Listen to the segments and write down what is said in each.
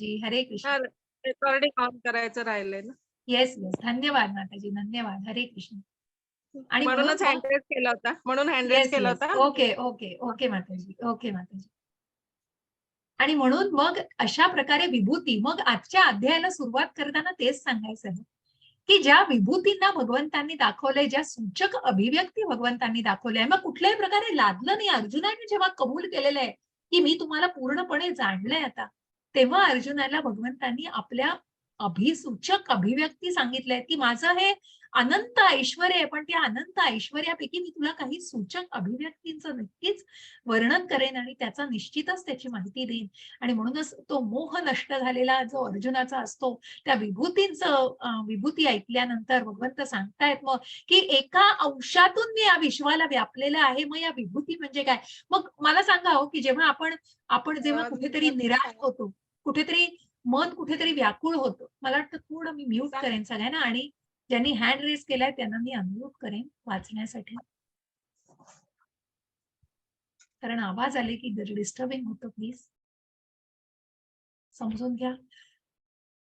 माताजी. हरे कृष्ण. हां, रेकॉर्डिंग ऑन करायचं राहिलंय ना. Yes, yes. धन्यवाद माताजी. धन्यवाद. हरे कृष्ण. आणि म्हणून म्हणूनच मग हँड रेज केला होता. म्हणून हँड रेज येस, केला येस. होता. ओके, ओके, ओके माताजी. ओके माताजी. आणि म्हणून मग अशा प्रकारे विभूती मग आजच्या अध्यायाला सुरुवात करताना तेच सांगायचं आहे, की ज्या विभूतींना भगवंतांनी दाखवलंय, ज्या सूचक अभिव्यक्ती भगवंतांनी दाखवल्या, मग कुठल्याही प्रकारे लादलं नाही. अर्जुनाने जेव्हा कबूल केलेलं आहे, की मी तुम्हाला पूर्णपणे जाणलंय आता, तेव्हा अर्जुनाला भगवंतांनी आपल्या अभिसूचक अभिव्यक्ती सांगितल्या, की माझं हे अनंत ऐश्वर आहे, पण त्या अनंत ऐश्वर्यापैकी मी तुला काही सूचक अभिव्यक्तींचं नक्कीच वर्णन करेन आणि त्याचा निश्चितच त्याची माहिती देईन. आणि म्हणूनच तो मोह नष्ट झालेला जो अर्जुनाचा असतो, त्या विभूतींचं विभूती ऐकल्यानंतर भगवंत सांगतायत मग, की एका अंशातून मी या विश्वाला व्यापलेलं आहे. मग या विभूती म्हणजे काय? मग मला सांगा हो, की जेव्हा आपण आपण जेव्हा कुठेतरी निराश होतो, कुठेतरी मन कुठेतरी व्याकुळ होतं. मला वाटतं थोडं मी म्यूट करेन सगळ्यांना आणि ज्यांनी हँड रेज केलाय त्यांना मी अनम्यूट करेन वाचण्यासाठी. कारण आवाज आले की डिस्टर्बिंग होतं प्लीज. समजून घ्या.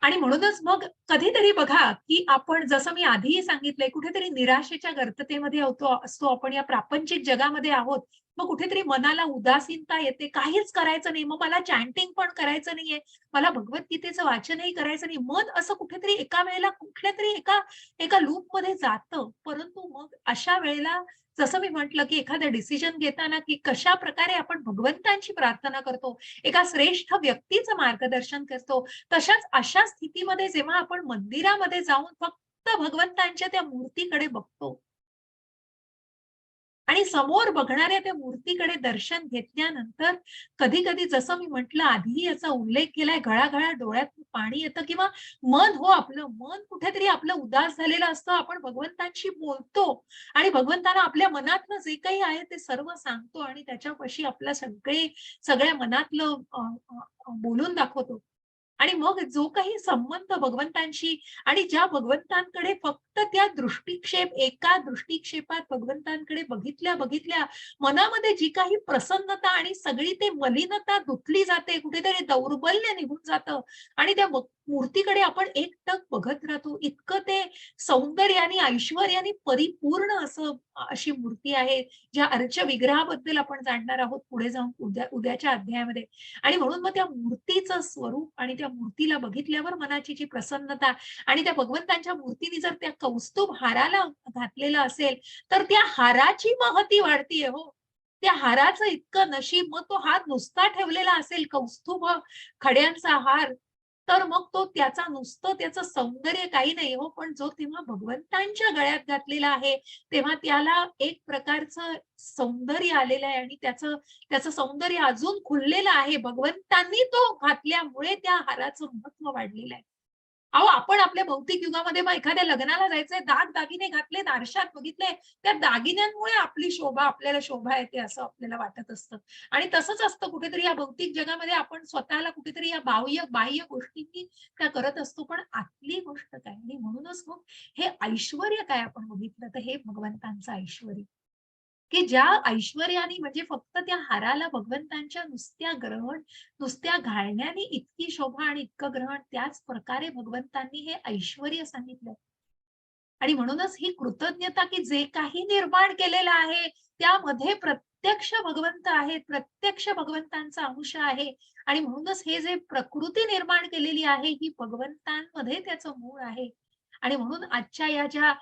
आणि म्हणूनच मग कधीतरी बघा, की आपण जसं मी आधीही सांगितलंय, कुठेतरी निराशेच्या गर्ततेमध्ये असतो आपण या प्रापंचिक जगामध्ये आहोत. मग कुठेतरी मनाला उदासीनता येते, काहीच करायचं नाही. मग मला चॅन्टिंग पण करायचं नाहीये, मला भगवद्गीतेचं वाचनही करायचं नाही. मन असं कुठेतरी एका वेळेला कुठल्यातरी एका एका लूपमध्ये जातं. परंतु मग अशा वेळेला जसं मी म्हटलं, की एखादं डिसिजन घेताना, की कशाप्रकारे आपण भगवंतांची प्रार्थना करतो, एका श्रेष्ठ व्यक्तीचं मार्गदर्शन करतो, तशाच अशा स्थितीमध्ये जेव्हा आपण मंदिरामध्ये जाऊन फक्त भगवंतांच्या त्या मूर्तीकडे बघतो आणि समोर बघणाऱ्या त्या मूर्तीकडे दर्शन घेतल्यानंतर कधी-कधी जसं मी म्हटलं आधीही याचा उल्लेख केलाय, घळा-घळा डोळ्यातून पाणी येतं किंवा आपलं मन कुठेतरी आपलं उदास झालेलं असतं. आपण भगवंतांशी बोलतो आणि भगवंताला आपल्या मनातलं जे काही आहे ते सर्व सांगतो आणि त्याच्यापाशी आपलं सगळ्या मनातलं बोलून दाखवतो. आणि मग जो काही संबंध भगवंतांशी आणि ज्या भगवंतांकडे फक्त त्या एका दृष्टिक्षेपात भगवंतांकडे बघितल्या मनामध्ये जी काही प्रसन्नता आणि सगळी ते मलिनता धुतली जाते, कुठेतरी दौर्बल्य निघून जातं आणि त्या मूर्तीकडे आपण एकटक बघत राहतो. इतकं ते सौंदर्य आणि ऐश्वर्याने परिपूर्ण अशी मूर्ती आहे, ज्या अर्च विग्रहाबद्दल आपण जाणणार आहोत पुढे जाऊन उद्याच्या अध्यायामध्ये. आणि म्हणून मग त्या मूर्तीचं स्वरूप आणि त्या मूर्तीला बघितल्यावर मनाची जी प्रसन्नता आणि त्या भगवंतांच्या मूर्तीने जर त्या कौस्तुभ हाराला घातलेलं असेल, तर त्या हाराची महती वाढतीये हो. त्या हाराचं इतकं नशीब, मग तो हार नुसता ठेवलेला असेल कौस्तुभ खड्यांचा हार, तर मग तो नुसतं त्याचं सौंदर्य काही नाही हो, पण जो तेव्हा भगवंतांच्या गळ्यात घातलेला आहे, तेव्हा त्याला एक प्रकारचं सौंदर्य आलेलं आहे आणि त्याचं सौंदर्य अजून खुललेलं आहे. भगवंतांनी तो घातल्यामुळे त्या हाराचं महत्व वाढलेलं आहे. अहो, आपण आपल्या भौतिक युगामध्ये मग एखाद्या लग्नाला जायचंय, दागिने घातलेत, आरशात बघितलंय, त्या दागिन्यांमुळे आपल्याला शोभा येते असं आपल्याला वाटत असतं. आणि तसंच असतं कुठेतरी या भौतिक जगामध्ये आपण स्वतःला कुठेतरी या बाह्य गोष्टींनी त्या करत असतो. पण आतली गोष्ट काय? आणि म्हणूनच मग हे ऐश्वर्य काय आपण बघितलं तर हे भगवंतांचं ऐश्वर्य. की ज्या ऐश्वर्याने म्हणजे फक्त त्या हाराला भगवंतांच्या नुसत्या घालण्याने इतकी शोभा आणि इतकं ग्रहण, त्याच प्रकारे भगवंतांनी हे ऐश्वर्य सांगितलं. आणि म्हणूनच ही कृतज्ञता की जे काही निर्माण केलेलं आहे, त्यामध्ये प्रत्यक्ष भगवंत आहेत, प्रत्यक्ष भगवंतांचा अंश आहे. आणि म्हणूनच हे जे प्रकृती निर्माण केलेली आहे, ही भगवंतांमध्ये त्याचं मूळ आहे. आणि म्हणून आजच्या या ज्या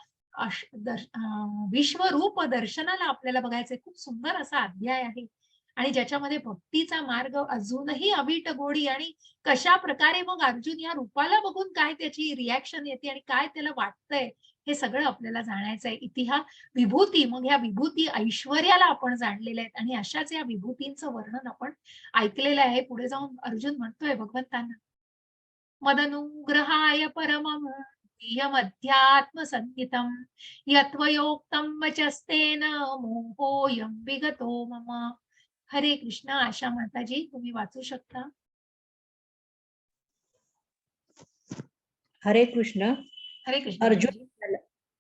विश्वरूप दर्शनाला आपल्याला बघायचंय. खूप सुंदर असा अध्याय आहे आणि ज्याच्यामध्ये भक्तीचा मार्ग अजूनही अवीट गोडी आणि कशा प्रकारे मग अर्जुन या रूपाला बघून काय त्याची रिएक्शन येते आणि काय त्याला वाटतंय, हे सगळं आपल्याला जाणायचं आहे. विभूती, मग ह्या विभूती ऐश्वर्याला आपण जाणलेल्या आहेत आणि अशाच या विभूतींचं वर्णन आपण ऐकलेलं आहे. पुढे जाऊन अर्जुन म्हणतोय भगवंतांना, मदनुग्रहाय परमम् प्रियमध्यात्मसंहितं यत्त्वयोक्तं वचस्तेन मोहोऽयं विगतो मम. हरे कृष्ण. आशा माताजी तुम्ही वाचू शकता. हरे कृष्ण. हरे कृष्ण.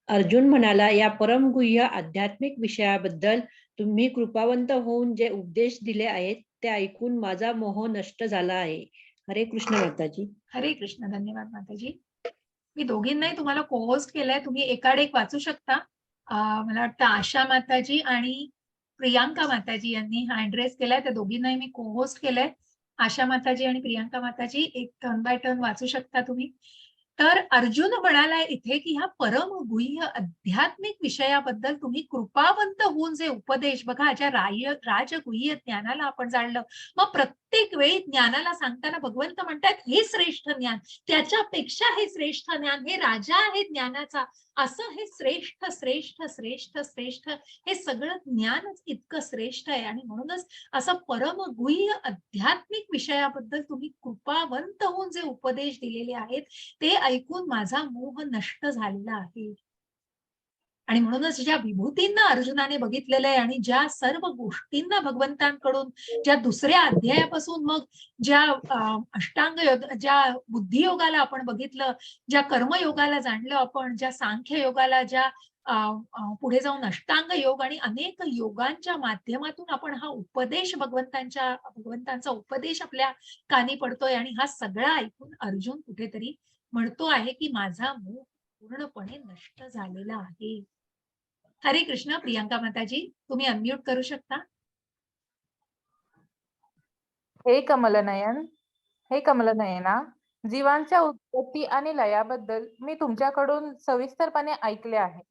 अर्जुन म्हणाला, या परमगुह्य आध्यात्मिक विषयाबद्दल तुम्ही कृपावंत होऊन जे उपदेश दिले आहेत ते ऐकून माझा मोह नष्ट झाला आहे. हरे कृष्ण माताजी. हरे कृष्ण. धन्यवाद माताजी. मी दोघींनाही तुम्हाला को-होस्ट केलंय. तुम्ही एकाड एक वाचू शकता. मला वाटतं आशा माताजी आणि प्रियांका माताजी यांनी हँड रेज केलाय. त्या दोघींनाही मी को-होस्ट केलंय. आशा माताजी आणि प्रियांका माताजी एक टर्न बाय टर्न वाचू शकता तुम्ही. तर अर्जुन म्हणालाय इथे की ह्या परमगुह्य आध्यात्मिक विषयाबद्दल तुम्ही कृपावंत होऊन जे उपदेश बघा, ज्या राजगुह्य ज्ञानाला आपण जाणलं, मग प्रत्येक वेळी ज्ञानाला सांगताना भगवंत म्हणतात हे श्रेष्ठ ज्ञान, त्याच्यापेक्षा हे श्रेष्ठ ज्ञान, हे राजा आहे ज्ञानाचा, असं हे श्रेष्ठ श्रेष्ठ श्रेष्ठ श्रेष्ठ हे सगळं ज्ञानच इतकं श्रेष्ठ आहे. आणि म्हणूनच असं परमगुह्य आध्यात्मिक विषयाबद्दल तुम्ही कृपावंत होऊन जे उपदेश दिलेले आहेत ते ऐकून माझा मोह नष्ट झालेला आहे. आणि म्हणूनच ज्या विभूतींना अर्जुनाने बघितलेलं आहे आणि ज्या सर्व गोष्टींना भगवंतांकडून ज्या दुसऱ्या अध्यायापासून मग ज्या अष्टांग योग, ज्या बुद्धियोगाला आपण बघितलं, ज्या कर्मयोगाला जाणलं आपण, ज्या सांख्य योगाला, ज्या पुढे जाऊन अष्टांग योग आणि अनेक योगांच्या माध्यमातून आपण हा उपदेश भगवंतांचा उपदेश आपल्या कानी पडतोय आणि हा सगळा ऐकून अर्जुन कुठेतरी म्हणतो आहे की माझा मोह पूर्णपणे नष्ट झालेला आहे. हरे कृष्ण. प्रियांका माताजी तुम्ही अनम्यूट करू शकता. हे कमलनयना, जीवांच्या उत्पत्ती आणि लयाबद्दल मी तुमच्याकडून सविस्तरपणे ऐकले आहे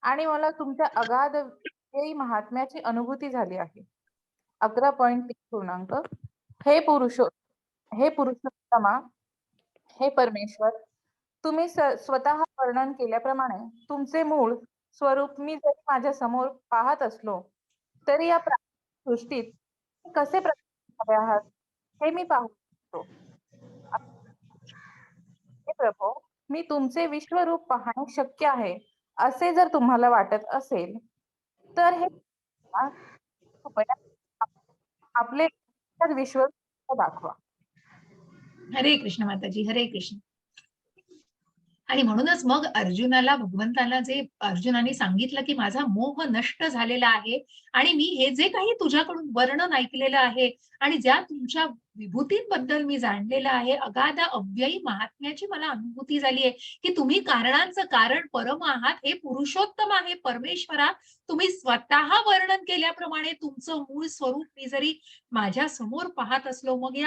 आणि मला तुमच्या अगाध विजयी महात्म्याची अनुभूती झाली आहे. 11.3 हे पुरुषोत्तमा, हे परमेश्वर, तुम्ही स्वतः वर्णन केल्याप्रमाणे तुमचे मूळ स्वरूप मी जरी माझ्या समोर पाहत असलो तरी या सृष्टीत कसे प्रकट झाले आहात हे मी पाहू शकतो. हे प्रभो, मी तुमचे विश्वरूप पाहणे शक्य आहे असे जर तुम्हाला वाटत असेल तर हे आपले विश्वरूप दाखवा. हरे कृष्ण माताजी. हरे कृष्ण. आणि म्हणूनच मग अर्जुनाला भगवंताला जे अर्जुनाने सांगितलं की माझा मोह नष्ट झालेला आहे आणि मी हे जे काही तुझ्याकडून वर्णन ऐकलेलं आहे आणि ज्या तुमच्या विभूतींबद्दल मी जाणलेलं आहे, अगाध अव्ययी महात्म्याची मला अनुभूती झाली आहे की तुम्ही कारणांचं कारण परम आहात, हे पुरुषोत्तम आहे परमेश्वरा. तुम्ही स्वतः वर्णन केल्याप्रमाणे तुमचं मूळ स्वरूप मी जरी माझ्या समोर पाहत असलो, मग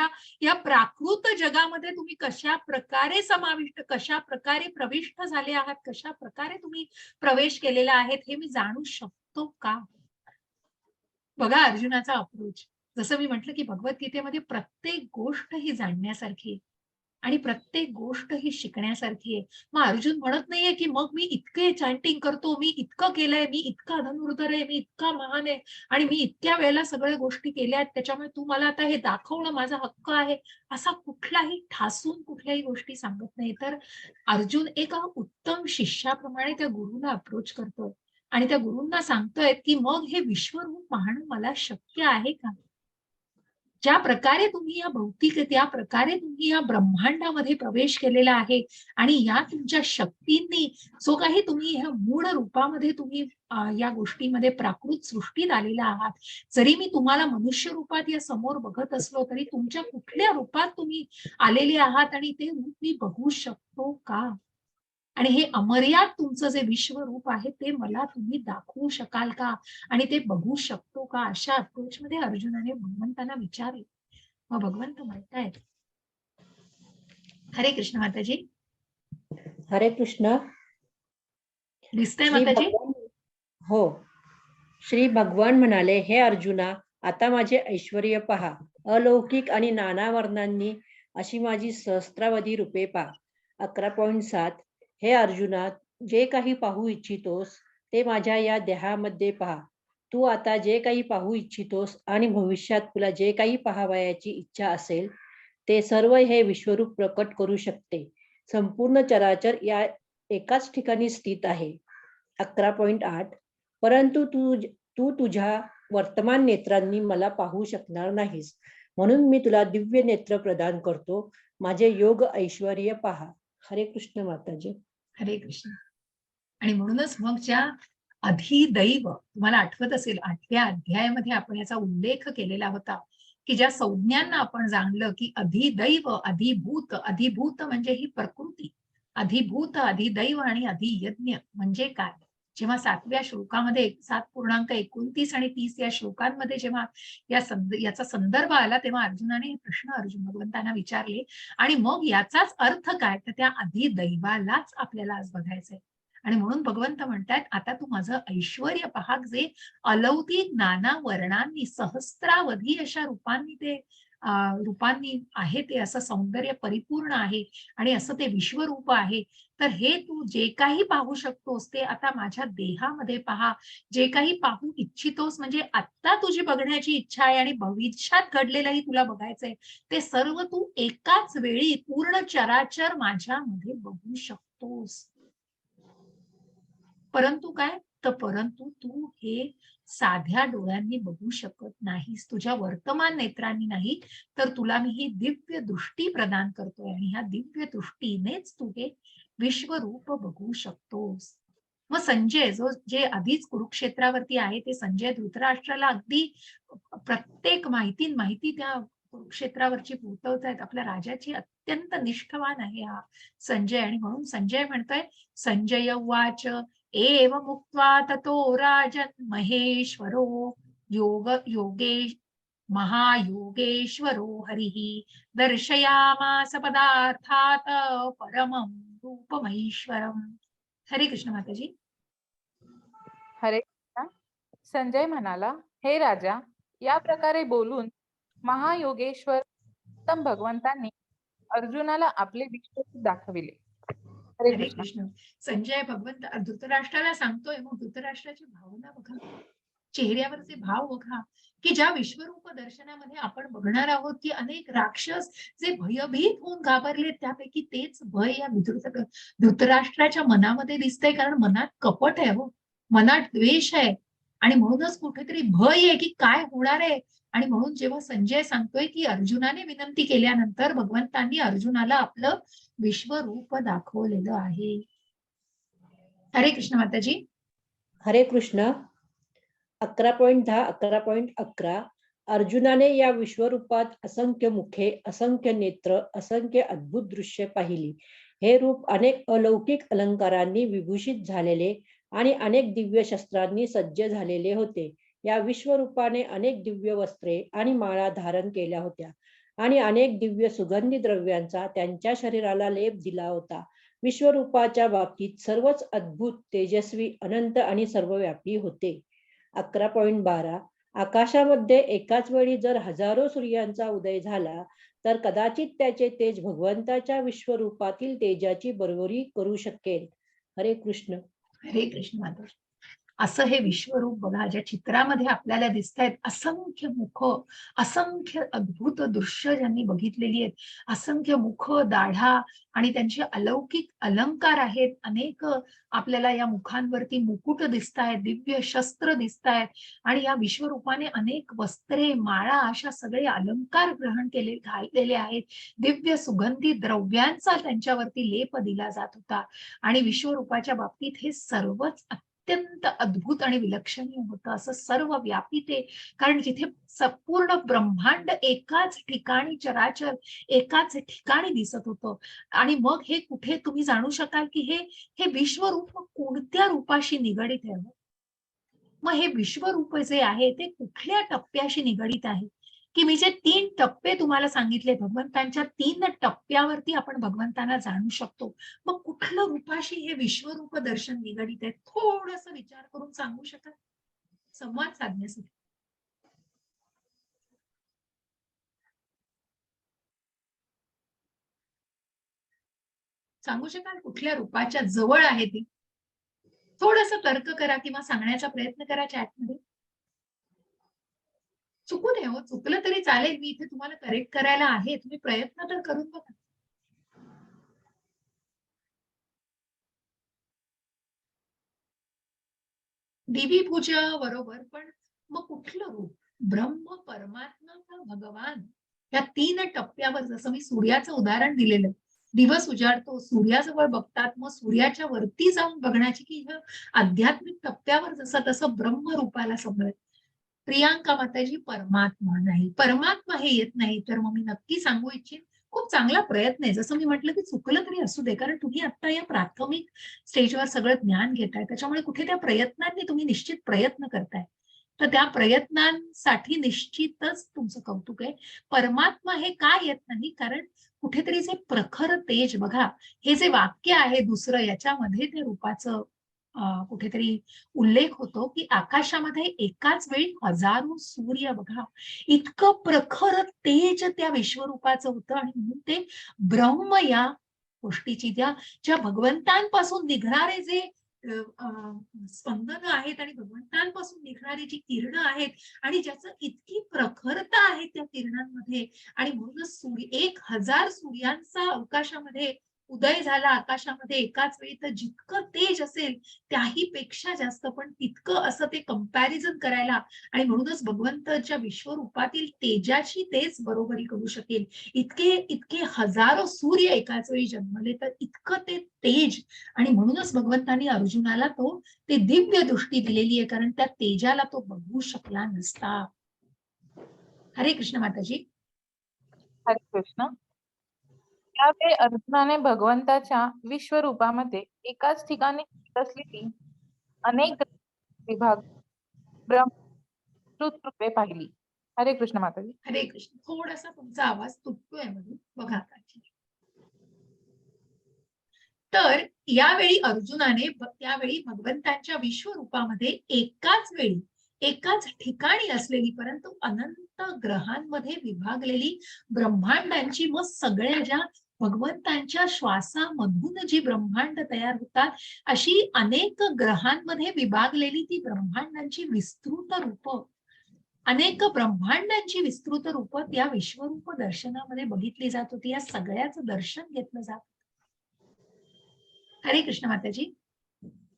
या प्राकृत जगामध्ये तुम्ही कशा प्रकारे समाविष्ट, कशा प्रकारे प्रविष्ट झाले आहात, कशा प्रकारे तुम्ही प्रवेश केलेला आहे हे मी जाणू शकतो का? बघा अर्जुनाचा अप्रोच. जसं मी म्हटलं की भगवद्गीतेमध्ये प्रत्येक गोष्ट ही जाणण्यासारखी आहे आणि प्रत्येक गोष्ट ही शिकण्यासारखी आहे. मग अर्जुन म्हणत नाहीये की मग मी इतके चॅन्टिंग करतो, मी इतकं केलंय, मी इतका धनुर्धर आहे, मी इतका महान आहे आणि मी इतक्या वेळेला सगळ्या गोष्टी केल्या आहेत, त्याच्यामुळे तू मला आता हे दाखवणं माझा हक्क आहे, असा कुठलाही ठासून कुठल्याही गोष्टी सांगत नाही. तर अर्जुन एका उत्तम शिष्याप्रमाणे त्या गुरुला अप्रोच करतोय आणि त्या गुरूंना सांगतोय की मग हे विश्वरूप पाहणं मला शक्य आहे का? ज्या प्रकारे तुम्ही या भौतिक, त्या प्रकारे तुम्ही या ब्रह्मांडामध्ये प्रवेश केलेला आहे आणि या तुमच्या शक्तींनी जो काही तुम्ही ह्या मूळ रूपामध्ये तुम्ही या गोष्टीमध्ये प्राकृत सृष्टीत आलेला आहात, जरी मी तुम्हाला मनुष्य रूपात या समोर बघत असलो तरी तुमच्या कुठल्या रूपात तुम्ही आलेले आहात आणि ते रूप मी बघू शकतो का? आणि हे अमर्याद तुमचं जे विश्वरूप आहे ते मला तुम्ही दाखवू शकाल का आणि ते बघू शकतो का? अशा अप्रोच मध्ये अर्जुनाने भगवंतांना विचारले. मग भगवंत म्हणतायत. हरे कृष्ण माताजी. हरे कृष्ण. दिसतंय माताजी? हो. श्री भगवान म्हणाले, हे अर्जुना, आता माझे ऐश्वर्य पहा, अलौकिक आणि नाना वर्णांनी अशी माझी सहस्त्रावधी रूपे पहा. 11.7 हे अर्जुना, जे काही पाहू इच्छितोस ते माझ्या या देहामध्ये पहा. तू आता जे काही पाहू इच्छितोस आणि भविष्यात तुला जे काही पाहावयाची इच्छा असेल ते सर्व हे विश्वरूप प्रकट करू शकते. संपूर्ण चराचर या एकाच ठिकाणी स्थित आहे. 11.8 परंतु तू तुझ्या वर्तमान नेत्रांनी मला पाहू शकणार नाहीस, म्हणून मी तुला दिव्य नेत्र प्रदान करतो. माझे योग ऐश्वर्य पहा. हरे कृष्ण माताजी. हरे कृष्ण. आणि म्हणूनच मग ज्या अधिदैव, तुम्हाला आठवत असेल 8व्या अध्यायामध्ये आपण याचा उल्लेख केलेला होता की ज्या संज्ञांना आपण जाणलं की अधिदैव, अधिभूत, अधिभूत म्हणजे ही प्रकृती, अधिभूत, अधिदैव आणि अधियज्ञ म्हणजे काय. जेव्हा 7व्या श्लोकामध्ये 7.29 आणि 30 या श्लोकांमध्ये जेव्हा याचा संदर्भ आला, तेव्हा अर्जुनाने हे प्रश्न अर्जुन भगवंतांना विचारले आणि मग याचाच अर्थ काय, तर त्या अधिदैवालाच आपल्याला आज बघायचंय. आणि म्हणून भगवंत म्हणतात, आता तू माझं ऐश्वर्य पहा, जे अलौकिक नाना वर्णांनी सहस्रावधी अशा रूपांनी ते रूपांनी आहे, ते असं सौंदर्य परिपूर्ण आहे आणि असं ते विश्वरूप आहे. तर हे तू जे काही पाहू शकतोस ते आता माझ्या देहामध्ये पहा. जे काही पाहू इच्छितोस, म्हणजे आता तुझी बघण्याची इच्छा आहे आणि भविष्यात घडलेलंही तुला बघायचंय, ते सर्व तू एकाच वेळी पूर्ण चराचर माझ्यामध्ये बघू शकतोस. परंतु काय, तर परंतु तू हे साध्या डोळ्यांनी बघू शकत नाहीस, तुझ्या वर्तमान नेत्रांनी नाही, तर तुला मी ही दिव्य दृष्टी प्रदान करतोय आणि ह्या दिव्य दृष्टीनेच तू हे विश्वरूप बघू शकतोस. मग संजय जे आधीच कुरुक्षेत्रावरती आहे, ते संजय धृतराष्ट्राला अगदी प्रत्येक माहिती त्या कुरुक्षेत्रावरची पोहोचवतायत. आपल्या राजाची अत्यंत निष्ठावान आहे हा संजय. आणि म्हणून संजय म्हणतोय, संजय उवाच एव मुक्त्वा ततो राजन् महेश्वरो योगेश महायोगेश्वरो हरिः दर्शयामास पदार्थात परमं रूपमैश्वरम्. हरे कृष्ण माताजी. हरे कृष्ण. संजय म्हणाला, हे राजा, या प्रकारे बोलून महायोगेश्वर उत्तम भगवंतांनी अर्जुनाला आपले विश्वरूप दाखविले. हरे हरे कृष्ण. कृष्ण. संजय भगवंत धृतराष्ट्राला सांगतोय, मग धृतराष्ट्राची भावना बघा, चेहऱ्यावरचे भाव बघा, की ज्या विश्वरूप दर्शनामध्ये आपण बघणार आहोत की अनेक राक्षस जे भयभीत होऊन घाबरले, त्यापैकी तेच भय या धृतराष्ट्राच्या मनामध्ये दिसतंय. कारण मनात कपट आहे हो, मनात द्वेष आहे आणि म्हणूनच कुठेतरी भय आहे की काय होणार आहे. आणि म्हणून जेव्हा संजय सांगतोय की अर्जुनाने विनंती केल्यानंतर भगवंतांनी अर्जुनाला आपलं विश्वरूप दाखवलेलं आहे. हरे कृष्ण माताजी. हरे कृष्ण. 11.10 11.11 अर्जुनाने या विश्वरूपात असंख्य मुखे, असंख्य नेत्र, असंख्य अद्भुत दृश्य पाहिली. हे रूप अनेक अलौकिक अलंकारांनी विभूषित झालेले आणि अनेक दिव्य शस्त्रांनी सज्ज झालेले होते. या विश्वरूपाने अनेक दिव्य वस्त्रे आणि माळा धारण केल्या होत्या आणि अनेक दिव्य सुगंधी द्रव्यांचा त्यांच्या शरीराला लेप दिला होता. विश्वरूपाच्या बाबतीत सर्वच अद्भुत, तेजस्वी, अनंत आणि सर्वव्यापी होते. 11.12 आकाशामध्ये एकाच वेळी जर हजारो सूर्यांचा उदय झाला तर कदाचित त्याचे तेज भगवंताच्या विश्वरूपातील तेजाची बरोबरी करू शकेल. हरे कृष्ण. हरे कृष्ण माताजी. असं हे विश्वरूप बघा, ज्या चित्रामध्ये आपल्याला दिसत आहेत, असंख्य मुख, असंख्य अद्भुत दृश्य ज्यांनी बघितलेली आहेत, असंख्य मुख, दाढा आणि त्यांचे अलौकिक अलंकार आहेत. अनेक आपल्याला या मुखांवरती मुकुट दिसत आहेत, दिव्य शस्त्र दिसत आहेत आणि या विश्वरूपाने अनेक वस्त्रे, माळा अशा सगळे अलंकार घातलेले आहेत. दिव्य सुगंधी द्रव्यांचा त्यांच्यावरती लेप दिला जात होता आणि विश्वरूपाच्या बाबतीत हे सर्वच अत्यंत अद्भुत आणि विलक्षणीय होतं. असं सर्व व्यापी ते, कारण जिथे संपूर्ण ब्रह्मांड एकाच ठिकाणी, चराचर एकाच ठिकाणी दिसत होतं. आणि मग हे कुठे तुम्ही जाणू शकाल की हे विश्वरूप कोणत्या रूपाशी निगडित आहे. मग हे विश्वरूप जे आहे ते कुठल्या टप्प्याशी निगडित आहे, की मी जे 3 टप्पे तुम्हाला सांगितले, भगवंतांच्या 3 टप्प्यावरती आपण भगवंतांना जाणू शकतो. मग कुठलं रूपाशी हे विश्वरूप दर्शन निगडित आहे, थोडंसं विचार करून सांगू शकाल संवाद साधण्यासाठी. सांगू शकाल कुठल्या रूपाच्या जवळ आहे ती. थोडंसं तर्क करा किंवा सांगण्याचा प्रयत्न करा चॅटमध्ये. चुकू नये हो, चुकलं तरी चालेल, मी इथे तुम्हाला करेक्ट करायला आहे, तुम्ही प्रयत्न तर करून बघा. देवी पूजा बरोबर, पण मग कुठलं रूप, ब्रह्म, परमात्मा का भगवान, या 3 टप्प्यावर, जसं मी सूर्याचं उदाहरण दिलेलं, दिवस उजाडतो, सूर्याजवळ बघतात, मग सूर्याच्या वरती जाऊन बघण्याची, की आध्यात्मिक टप्प्यावर जसं तसं ब्रह्म रूपाला समज. प्रियांका माताजी परमात्मा नाही, परमात्मा हे येत नाही. तर मग मी नक्की सांगू इच्छिन खूप चांगला प्रयत्न आहे. जसं मी म्हटलं की चुकलं तरी असू दे, कारण तुम्ही आता या प्राथमिक स्टेजवर सगळं ज्ञान घेताय, त्याच्यामुळे कुठे त्या प्रयत्नांनी तुम्ही निश्चित प्रयत्न करताय. तर त्या प्रयत्नांसाठी निश्चितच तुमचं कौतुक आहे. परमात्मा हे का येत नाही, कारण कुठेतरी जे प्रखर तेज बघा, हे जे वाक्य आहे दुसरं याच्यामध्ये त्या रूपाचं कुठेतरी उल्लेख होतो की आकाशामध्ये एकाच वेळी हजारो सूर्य बघा, इतकं प्रखर तेज त्या विश्वरूपाचं होतं. आणि म्हणून ते ब्रह्म या गोष्टीची ज्या भगवंतांपासून निघणारे जे स्पंदन आहेत आणि भगवंतांपासून निघणारी जी किरणं आहेत आणि ज्याचं इतकी प्रखरता आहे त्या किरणांमध्ये, आणि म्हणूनच 1000 सूर्यांचा अवकाशामध्ये उदय झाला आकाशामध्ये एकाच वेळी, तर जितकं तेज असेल त्याही पेक्षा जास्त, पण तितकं असं ते कंपॅरिझन करायला, आणि म्हणूनच भगवंताच्या विश्वरूपातील तेजाची तेच बरोबरी करू शकेल. इतके इतके हजारो सूर्य एकाच वेळी जन्मले, तर इतकं ते तेज, आणि म्हणूनच भगवंतांनी अर्जुनाला ते दिव्य दृष्टी दिलेली आहे, कारण त्या तेजाला तो बघू शकला नसता. हरे कृष्ण माताजी. हरे कृष्ण. त्यावेळी अर्जुनाने भगवंताच्या विश्वरूपामध्ये एकाच ठिकाणी असलेली अनेक विभाग ब्रह्मृत रूपे पाहिली. हरे कृष्ण माताजी. हरे कृष्ण. थोडासा तुमचा आवाज तुटतोय मधून, बघा आता. तर यावेळी अर्जुनाने त्यावेळी भगवंतांच्या विश्वरूपामध्ये एकाच वेळी एकाच ठिकाणी असलेली परंतु अनंत ग्रहांमध्ये विभागलेली ब्रह्मांडांची, मग सगळ्या ज्या भगवंतांच्या श्वासामधून जी ब्रह्मांड तयार होतात अशी अनेक ग्रहांमध्ये विभागलेली ती ब्रह्मांडांची विस्तृत रूप, अनेक ब्रह्मांडांची विस्तृत रूप त्या विश्वरूप दर्शनामध्ये बघितली जात होती. या सगळ्याचं दर्शन घेतलं जात. हरे कृष्ण माताजी.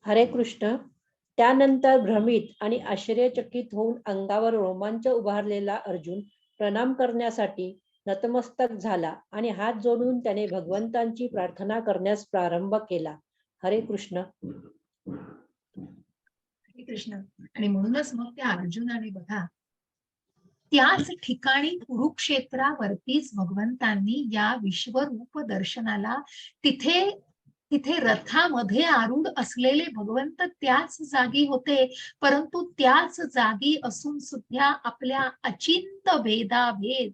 हरे कृष्ण. त्यानंतर भ्रमित आणि आश्चर्यचकित होऊन अंगावर रोमांच उभारलेला अर्जुन प्रणाम करण्यासाठी नतमस्तक झाला आणि हात जोडून त्याने भगवंतांची प्रार्थना करण्यास प्रारंभ केला. हरे कृष्ण. हरे कृष्ण. आणि म्हणूनच मग त्या अर्जुनाने बघा, त्याच ठिकाणी कुरुक्षेत्रावरतीच भगवंतांनी या विश्वरूप दर्शनाला तिथे रथामध्ये आरूढ असलेले भगवंत त्याच जागी होते, परंतु त्याच जागी असून सुद्धा आपल्या अचिंत भेदाभेद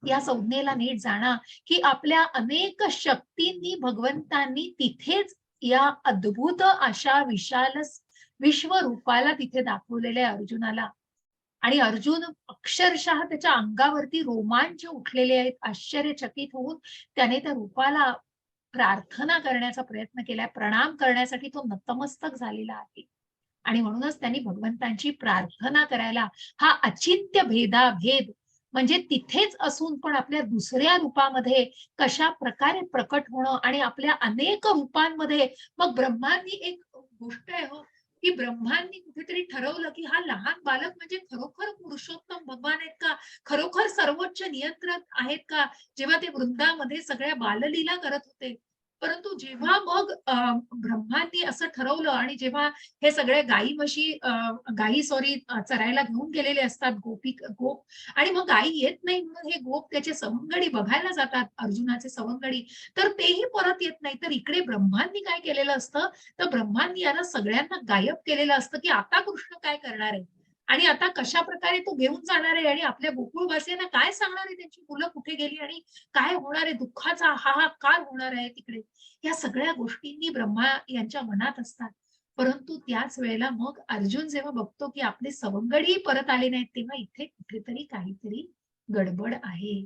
या संज्ञेला नीट जाणा की आपल्या अनेक शक्तींनी भगवंतांनी तिथेच या अद्भुत अशा विशाल विश्वरूपाला तिथे दाखवलेल्या अर्जुनाला, आणि अर्जुन अक्षरशः त्याच्या अंगावरती रोमांच उठलेले आहेत. आश्चर्यचकित होऊन त्याने त्या रूपाला प्रार्थना करण्याचा प्रयत्न केलाय, प्रणाम करण्यासाठी तो नतमस्तक झालेला आहे. आणि म्हणूनच त्यांनी भगवंतांची प्रार्थना करायला हा अचिंत्य भेदाभेद, म्हणजे तिथेच असून पण आपल्या दुसऱ्या रूपामध्ये कशा प्रकारे प्रकट होणं, आणि आपल्या अनेक रूपांमध्ये मग ब्रह्मांनी एक गोष्ट आहे हो, की ब्रह्मांनी कुठेतरी ठरवलं की हा लहान बालक म्हणजे खरोखर पुरुषोत्तम भगवान आहेत का, खरोखर सर्वोच्च नियंत्रक आहेत का, जेव्हा ते वृंदामध्ये सगळ्या बाललीला करत होते. परंतु जेव्हा मग ब्रह्मांनी असं ठरवलं, आणि जेव्हा हे सगळे गाई चरायला घेऊन गेलेले असतात गोप, आणि मग गाई येत नाही म्हणून हे गोप त्याचे सवंगडी बघायला जातात, अर्जुनाचे सवंगडी, तर तेही परत येत नाही. तर इकडे ब्रह्मांनी काय केलेलं असतं, तर ब्रह्मांनी याला सगळ्यांना गायब केलेलं असतं की आता कृष्ण काय करणार आहे, आणि आता कशा प्रकारे तो घेऊन जाणार आहे, आणि आपल्या गोकुळवासियांना काय सांगणार आहे, त्यांची मुलं कुठे गेली आणि काय होणार आहे, दुःखाचा हाहाकार होणार आहे तिकडे. या सगळ्या गोष्टींनी ब्रह्मा यांच्या मनात असतात. परंतु त्याच वेळेला मग अर्जुन जेव्हा बघतो की आपले सवंगडी परत आले नाहीत, तेव्हा इथे कुठेतरी काहीतरी गडबड आहे,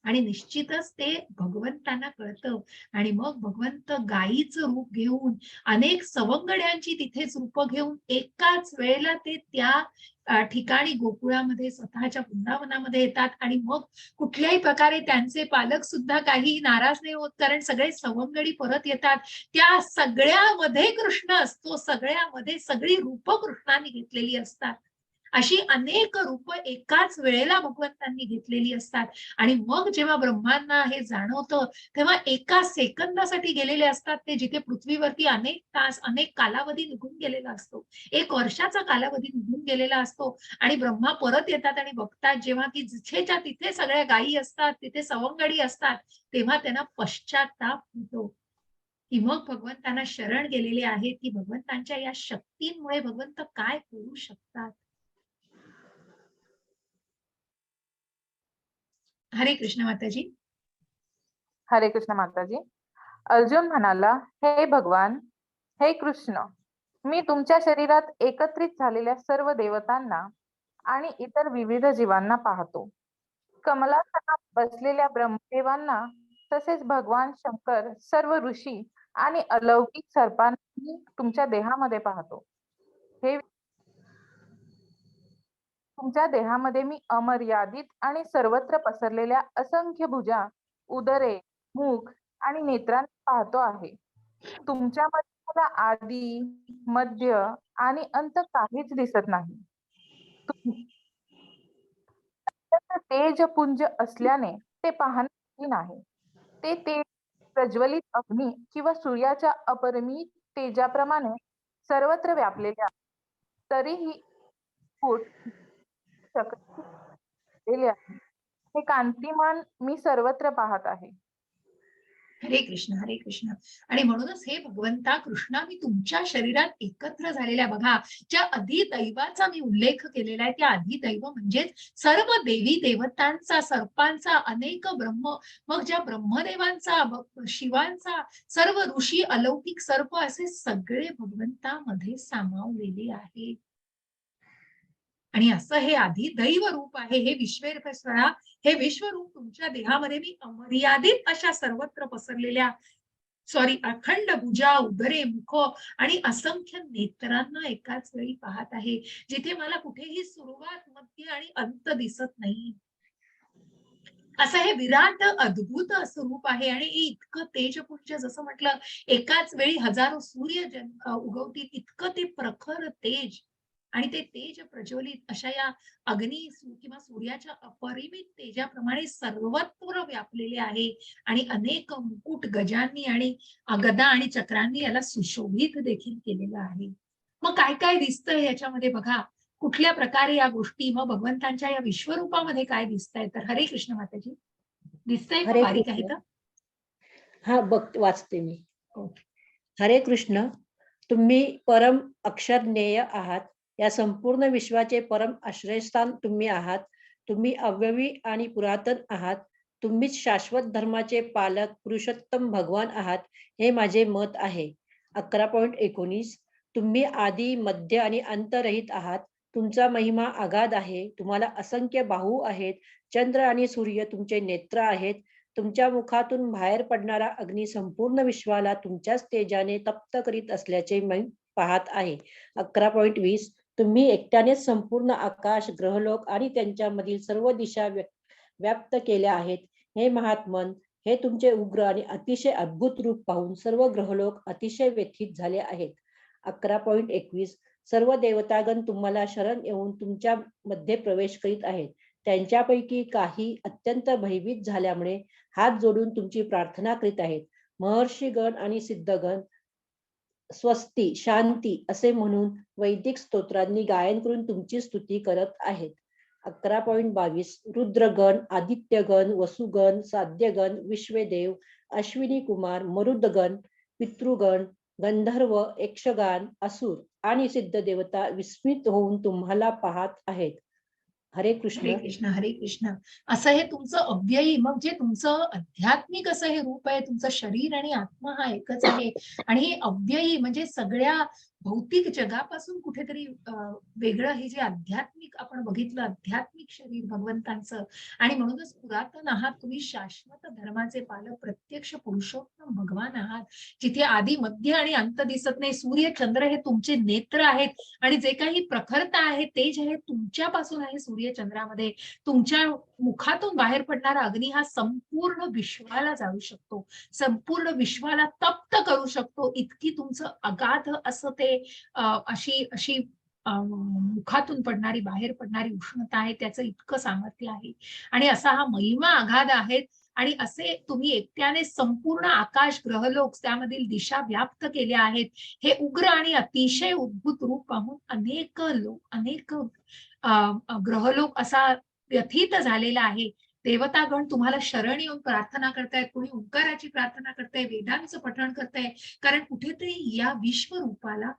आणि निश्चितच ते भगवंतांना कळतं. आणि मग भगवंत गायीचं रूप घेऊन अनेक सवंगड्यांची तिथेच रूप घेऊन एकाच वेळेला ते त्या ठिकाणी गोकुळामध्ये स्वतःच्या वृंदावनामध्ये येतात, आणि मग कुठल्याही प्रकारे त्यांचे पालक सुद्धा काही नाराज नाही होत, कारण सगळे सवंगडी परत येतात. त्या सगळ्यामध्ये कृष्ण असतो, सगळ्यामध्ये सगळी रूप कृष्णाने घेतलेली असतात. अशी अनेक रूप एकाच वेळेला भगवंतांनी घेतलेली असतात. आणि मग जेव्हा ब्रह्मांना हे जाणवतं तेव्हा एका सेकंदासाठी गेलेले असतात ते, जिथे पृथ्वीवरती अनेक तास अनेक कालावधी निघून गेलेला असतो, 1 वर्षाचा कालावधी निघून गेलेला असतो. आणि ब्रह्मा परत येतात आणि बघतात जेव्हा की जिथेच्या तिथे सगळ्या गायी असतात, तिथे सवंगडी असतात, तेव्हा त्यांना पश्चाताप होतो की मग भगवंतांना शरण गेलेले आहेत की भगवंतांच्या या शक्तींमुळे भगवंत काय करू शकतात. हरे कृष्ण माताजी. हरे कृष्ण माताजी. अर्जुन म्हणाला, हे भगवान, हे कृष्ण, मी तुमच्या शरीरात एकत्रित झालेल्या सर्व देवतांना आणि इतर विविध जीवांना पाहतो. कमलासनात बसलेल्या ब्रह्मदेवांना, तसेच भगवान शंकर, सर्व ऋषी आणि अलौकिक सर्पांना तुमच्या देहामध्ये पाहतो. हे तुमच्या देहामध्ये मी अमर्यादित आणि सर्वत्र पसरलेल्या असंख्य भुजा, उदरे, मुख आणि नेत्रांना पाहतो आहे. तुमच्यामध्ये मला आदी, मध्य आणि अंत काहीच दिसत नाही. तेजपुंज असल्याने ते पाहणे कठीण आहे. ते तेज प्रज्वलित अग्नी किंवा सूर्याच्या अपरिमित तेजाप्रमाणे सर्वत्र व्यापलेले आहे. तरीही फूट शकलेले आहे. हे कांतिमान मी सर्वत्र पाहत आहे. हरे कृष्ण हरे कृष्ण. आणि म्हणूनच हे भगवंता कृष्णा, मी तुमच्या शरीरात एकत्र झालेल्या, बघा ज्या अधिदैवाचा मी उल्लेख केलेला आहे, त्या अधिदैव म्हणजेच सर्व देवी देवतांचा, सर्पांचा, अनेक ब्रह्म, मग ज्या ब्रह्मदेवांचा, शिवांचा, सर्व ऋषी, अलौकिक सर्प, असे सगळे भगवंतामध्ये सामावलेले आहेत. आणि असं हे अधिदैव रूप आहे, हे विश्वेश्वरा, हे विश्वरूप तुमच्या देहामध्ये मी अमर्यादित अशा सर्वत्र पसरलेल्या अखंड भुजा, उदरे, मुख आणि असंख्य नेत्रांना एकाच वेळी पाहत आहे, जिथे मला कुठेही सुरुवात, मध्य आणि अंत दिसत नाही. असं हे विराट अद्भुत असं रूप आहे. आणि इतकं तेजपुंज, जसं म्हटलं एकाच वेळी हजारो सूर्य उगवतील इतकं ते प्रखर तेज, आणि ते तेज प्रज्वलित अशा या अग्नी किंवा सूर्याच्या अपरिमित तेजाप्रमाणे सर्वत्र व्यापलेले आहे. आणि अनेक मुकुट, गजांनी आणि गदा आणि चक्रांनी याला सुशोभित देखील केलेलं आहे. मग काय काय दिसतंय याच्यामध्ये बघा, कुठल्या प्रकारे या गोष्टी मग भगवंतांच्या या विश्वरूपामध्ये काय दिसतंय. तर हरे कृष्ण माताजी, दिसतंय का हरे बारीक आहे कृष्ण. तर? हा वाचते मी. हो. हरे कृष्ण. तुम्ही परम अक्षरज्ञेय आहात. या संपूर्ण विश्वाचे परम आश्रयस्थान तुम्ही आहात. तुम्ही अव्यवी आणि पुरातन आहात. तुम्हीच शाश्वत धर्माचे पालक पुरुषोत्तम भगवान आहात, हे माझे मत आहे. 11.19. तुम्ही आदी, मध्य आणि अंतरहित आहात. तुमचा महिमा अगाध आहे. तुम्हाला असंख्य बाहू आहेत. चंद्र आणि सूर्य तुमचे नेत्र आहेत. तुमच्या मुखातून बाहेर पडणारा अग्नी संपूर्ण विश्वाला तुमच्याच तेजाने तप्त करीत असल्याचे मी पाहत आहे. 11.20. तुम्ही एकट्यानेच संपूर्ण आकाश, ग्रहलोक आणि त्यांच्यामधील सर्व दिशा व्याप्त केल्या आहेत. हे महात्मन, हे तुमचे उग्र आणि अतिशय अद्भुत रूप पाहून सर्व ग्रहलोक अतिशय व्यथित झाले आहेत. 11.21. सर्व देवतागण तुम्हाला शरण येऊन तुमच्या मध्ये प्रवेश करीत आहेत. त्यांच्यापैकी काही अत्यंत भयभीत झाल्यामुळे हात जोडून तुमची प्रार्थना करीत आहेत. महर्षीगण आणि सिद्धगण स्वस्ती, शांती असे म्हणून वैदिक स्तोत्रांनी गायन करून तुमची स्तुती करत आहेत. 11.22. रुद्रगण, आदित्यगण, वसुगण, साध्यगण, विश्वेदेव, अश्विनी कुमार, मरुदगण, पितृगण, गंधर्व, यक्षगान, असुर आणि सिद्ध देवता विस्मित होऊन तुम्हाला पाहत आहेत. हरे कृष्ण. हरे कृष्ण हरे कृष्ण. असं हे तुमचं अव्ययी, मग जे तुमचं आध्यात्मिक असं हे रूप आहे, तुमचं शरीर आणि आत्मा हा एकच आहे. आणि हे अव्ययी म्हणजे सगळ्या भौतिक जगापासून कुठेतरी वेगळं हे जे आध्यात्मिक आपण बघितलं, आध्यात्मिक शरीर भगवंतांचं. आणि म्हणूनच पुरातन आहात तुम्ही, शाश्वत धर्माचे पालक, प्रत्यक्ष पुरुषोत्तम भगवान आहात, जिथे आधी, मध्य आणि अंत दिसत नाही. सूर्य, चंद्र हे तुमचे नेत्र आहेत. आणि जे काही प्रखरता आहे, तेज आहे, तुमच्यापासून आहे. सूर्य चंद्रामध्ये तुमच्या मुखातून बाहेर पडणारा अग्नी हा संपूर्ण विश्वाला जाळू शकतो, संपूर्ण विश्वाला तप्त करू शकतो. इतकी तुमचं अगाध असं ते अशी मुखातून पडणारी बाहेर पडणारी उष्णता आहे त्याचं इतकं सामर्थ्य आहे आणि असा हा महिमा आघात आहे आणि असे तुम्ही एकट्याने संपूर्ण आकाश ग्रहलोक त्यामधील दिशा व्याप्त केल्या आहेत. हे उग्र आणि अतिशय उद्भूत रूप पाहून अनेक ग्रहलोक असा व्यथित झालेला आहे. देवतागण तुम्हाला शरण येऊन प्रार्थना करतायत, कोणी ओंकाराची प्रार्थना करताय, वेदांचं पठण करताय, कारण कुठेतरी या विश्वरूपाला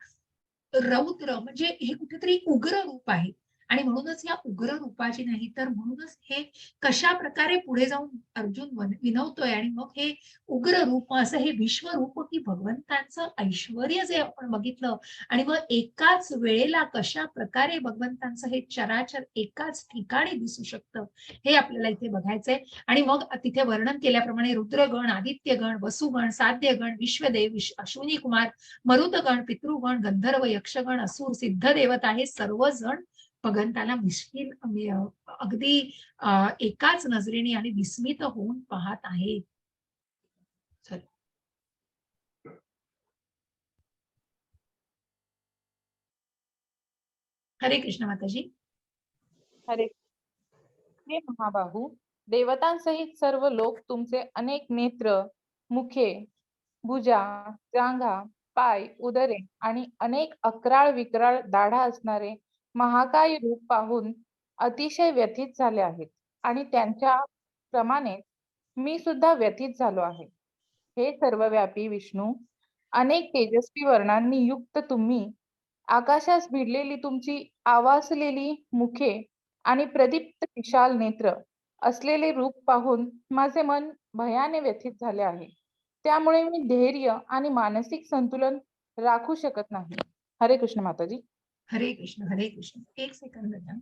रौद्र म्हणजे हे कुठेतरी उग्र रूप आहे आणि म्हणूनच या उग्र रूपाची नाही तर म्हणूनच हे कशा प्रकारे पुढे जाऊन अर्जुन विनवतोय आणि मग हे उग्र रूप असं हे विश्वरूप की भगवंतांचं ऐश्वर्य जे आपण बघितलं आणि मग एकाच वेळेला कशा प्रकारे भगवंतांचं हे चराचर एकाच ठिकाणी दिसू शकतं हे आपल्याला इथे बघायचंय. आणि मग तिथे वर्णन केल्याप्रमाणे रुद्रगण, आदित्यगण, वसुगण, साध्यगण, विश्वदेव, अश्विनी कुमार, मरुदगण, पितृगण, गंधर्व, यक्षगण, असुर, सिद्ध देवता हे सर्वजण भगवंताला अगदी एकाच नजरेने आणि विस्मित होऊन पाहत आहेत. हरे कृष्ण माताजी. हरे हे महाबाहू, देवतांसहित सर्व लोक तुमचे अनेक नेत्र, मुखे, भुजा, जांघा, पाय, उदरे आणि अनेक अकराळ विक्राळ दाढा असणारे महाकाय रूप पाहून अतिशय व्यथित झाले आहेत आणि त्यांच्या प्रमाणे मी सुद्धा व्यथित झालो आहे. हे सर्वव्यापी विष्णू, अनेक तेजस्वी वर्णांनी युक्त तुम्ही, आकाशास भिडलेली तुमची आवासलेली मुखे आणि प्रदीप्त विशाल नेत्र असलेले रूप पाहून माझे मन भयाने व्यथित झाले आहे. त्यामुळे मी धैर्य आणि मानसिक संतुलन राखू शकत नाही. हरे कृष्ण माताजी. हरे कृष्ण. हरे कृष्ण. एक सेकंद द्या.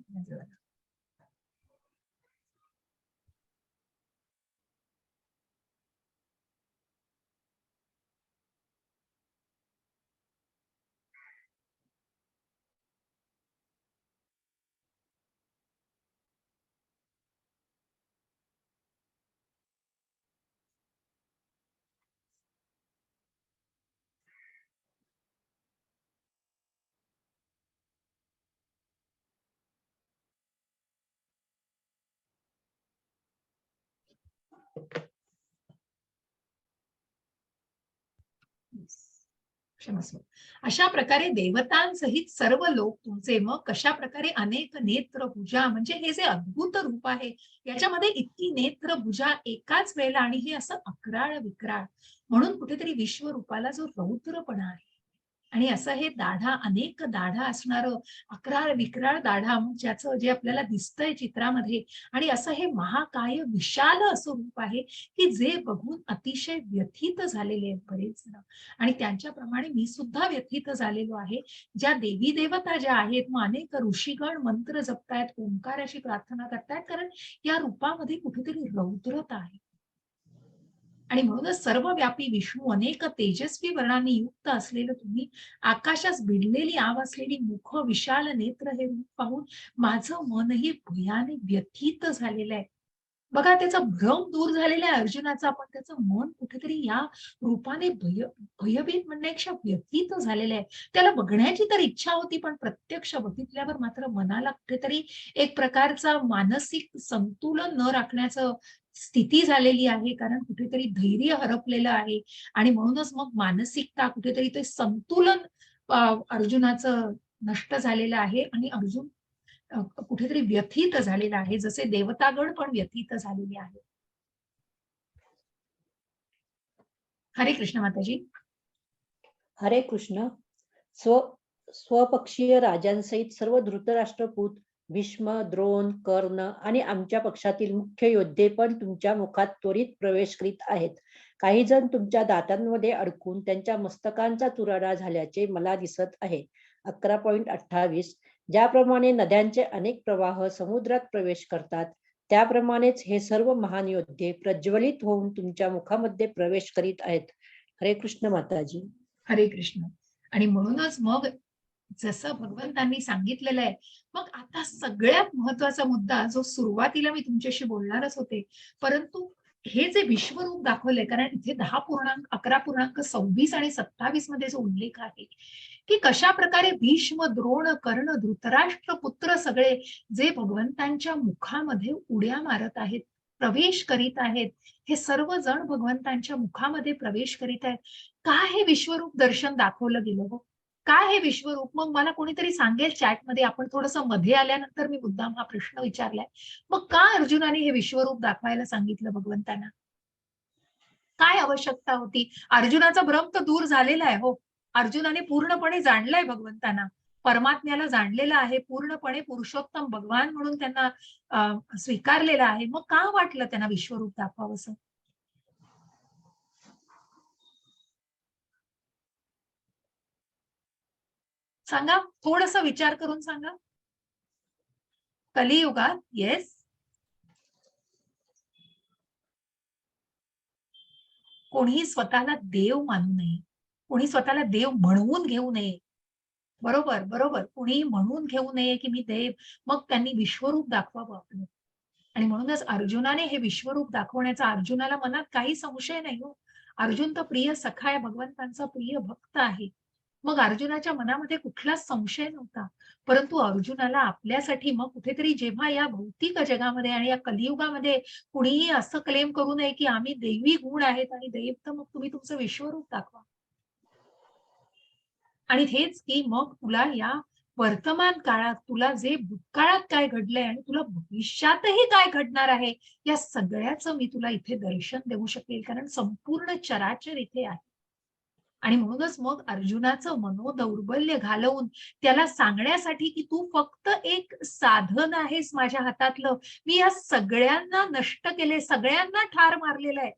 क्षमस्व. अशा प्रकारे देवतांसहित सर्व लोक तुमचे मग कशा प्रकारे अनेक नेत्र भुजा म्हणजे हे जे अद्भुत रूप आहे याच्यामध्ये इतकी नेत्र भुजा एकाच वेळेला आणि हे असं अकराळ विक्राळ म्हणून कुठेतरी विश्वरूपाला जो रौद्रपणा आहे आणि असं हे दाढा अनेक दाढा असणारं अकराळ विक्राळ दाढा ज्याचं जे आपल्याला दिसतंय चित्रामध्ये आणि असं हे महाकाय विशाल असं रूप आहे की जे बघून अतिशय व्यथित झालेले आहेत बरेच जण आणि त्यांच्याप्रमाणे मी सुद्धा व्यथित झालेलो आहे. ज्या देवी देवता ज्या आहेत मग अनेक ऋषीगण मंत्र जपतायत, ओंकाराची प्रार्थना करतायत कारण या रूपामध्ये कुठेतरी रौद्रता आहे आणि म्हणूनच सर्वव्यापी विष्णू अनेक तेजस्वी वर्णांनी युक्त असलेलं तुम्ही आकाशास भिडलेली आव असलेली मुख विशाल नेत्र हे रूप पाहून माझं मनही भयाने व्यथित झालेलं आहे. बघा त्याचा भ्रम दूर झालेला आहे अर्जुनाचा पण त्याचं मन कुठेतरी या रूपाने भयभीत म्हणण्यापेक्षा व्यथित झालेलं आहे. त्याला बघण्याची तर इच्छा होती पण प्रत्यक्ष बघितल्यावर मात्र मनाला कुठेतरी एक प्रकारचा मानसिक संतुलन न राखण्याचं स्थिती झालेली आहे कारण कुठेतरी धैर्य हरपलेलं आहे आणि म्हणूनच मग मानसिकता कुठेतरी ते संतुलन अर्जुनाचं नष्ट झालेलं आहे आणि अर्जुन कुठेतरी व्यथित झालेला आहे जसे देवतागण पण व्यथित झालेले आहे. हरे कृष्ण माताजी. हरे कृष्ण. स्वपक्षीय राजांसहित सर्व धृतराष्ट्रपूत, भीष्म, द्रोण, कर्ण आणि आमच्या पक्षातील मुख्य योद्धे पण तुमच्या मुखात त्वरित प्रवेश करीत आहेत. काही जण तुमच्या दातांमध्ये अडकून त्यांच्या मस्तकांचा चुराडा झाल्याचे मला दिसत आहे. 11.28 ज्याप्रमाणे नद्यांचे अनेक प्रवाह समुद्रात प्रवेश करतात त्याप्रमाणेच हे सर्व महान योद्धे प्रज्वलित होऊन तुमच्या मुखामध्ये प्रवेश करीत आहेत. हरे कृष्ण माताजी. हरे कृष्ण. आणि म्हणूनच मग जसं भगवंतांनी सांगितलेलं आहे मग आता सगळ्यात महत्वाचा मुद्दा जो सुरुवातीला मी तुमच्याशी बोलणारच होते परंतु हे जे विश्वरूप दाखवलंय कारण इथे 11.26 आणि 27 मध्ये जो उल्लेख आहे की कशा प्रकारे भीष्म, द्रोण, कर्ण, धृतराष्ट्र पुत्र सगळे जे भगवंतांच्या मुखामध्ये उड्या मारत आहेत, प्रवेश करीत आहेत, हे सर्व जण भगवंतांच्या मुखामध्ये प्रवेश करीत आहेत. काय हे विश्वरूप दर्शन दाखवलं गेलं हो? काय हे विश्वरूप? मग मला कोणीतरी सांगेल चॅटमध्ये, आपण थोडंसं मध्ये आल्यानंतर मी मुद्दाम हा प्रश्न विचारलाय. मग का अर्जुनाने हे विश्वरूप दाखवायला सांगितलं भगवंतांना? काय आवश्यकता होती? अर्जुनाचा भ्रम तर दूर झालेला आहे हो. अर्जुनाने पूर्णपणे जाणलंय भगवंतांना, परमात्म्याला जाणलेलं आहे, पूर्णपणे पुरुषोत्तम भगवान म्हणून त्यांना स्वीकारलेलं आहे. मग का वाटलं त्यांना विश्वरूप दाखवावंसं? सांगा, थोडंसं विचार करून सांगा. कलियुगात येस, कोणीही स्वतःला देव मानू नये, कोणी स्वतःला देव म्हणवून घेऊ नये. बरोबर, बरोबर. कुणीही म्हणून घेऊ नये की मी देव. मग त्यांनी विश्वरूप दाखवावं आपलं. आणि म्हणूनच अर्जुनाने हे विश्वरूप दाखवण्याचा, अर्जुनाला मनात काही संशय नाही हो. अर्जुन तर प्रिय सखा आहे, भगवंतांचा प्रिय भक्त आहे. मग अर्जुनाच्या मनामध्ये कुठलाच संशय नव्हता. परंतु अर्जुनाला आपल्यासाठी मग कुठेतरी, जेव्हा या भौतिक जगामध्ये आणि या कलियुगामध्ये कुणीही असं क्लेम करू नये की आम्ही दैवी गुण आहेत आणि देव, तर मग तुम्ही तुमचं विश्वरूप दाखवा. आणि हेच की मग तुला या वर्तमान काळात, तुला जे भूतकाळात काय घडलंय आणि तुला भविष्यातही काय घडणार आहे, या सगळ्याचं मी तुला इथे दर्शन देऊ शकेल, कारण संपूर्ण चराचर इथे आहे. आणि म्हणूनच मग अर्जुनाचं मनोदौर्बल्य घालवून त्याला सांगण्यासाठी की तू फक्त एक साधन आहेस माझ्या हातातलं, मी या सगळ्यांना नष्ट केले, सगळ्यांना ठार मारलेलं आहे.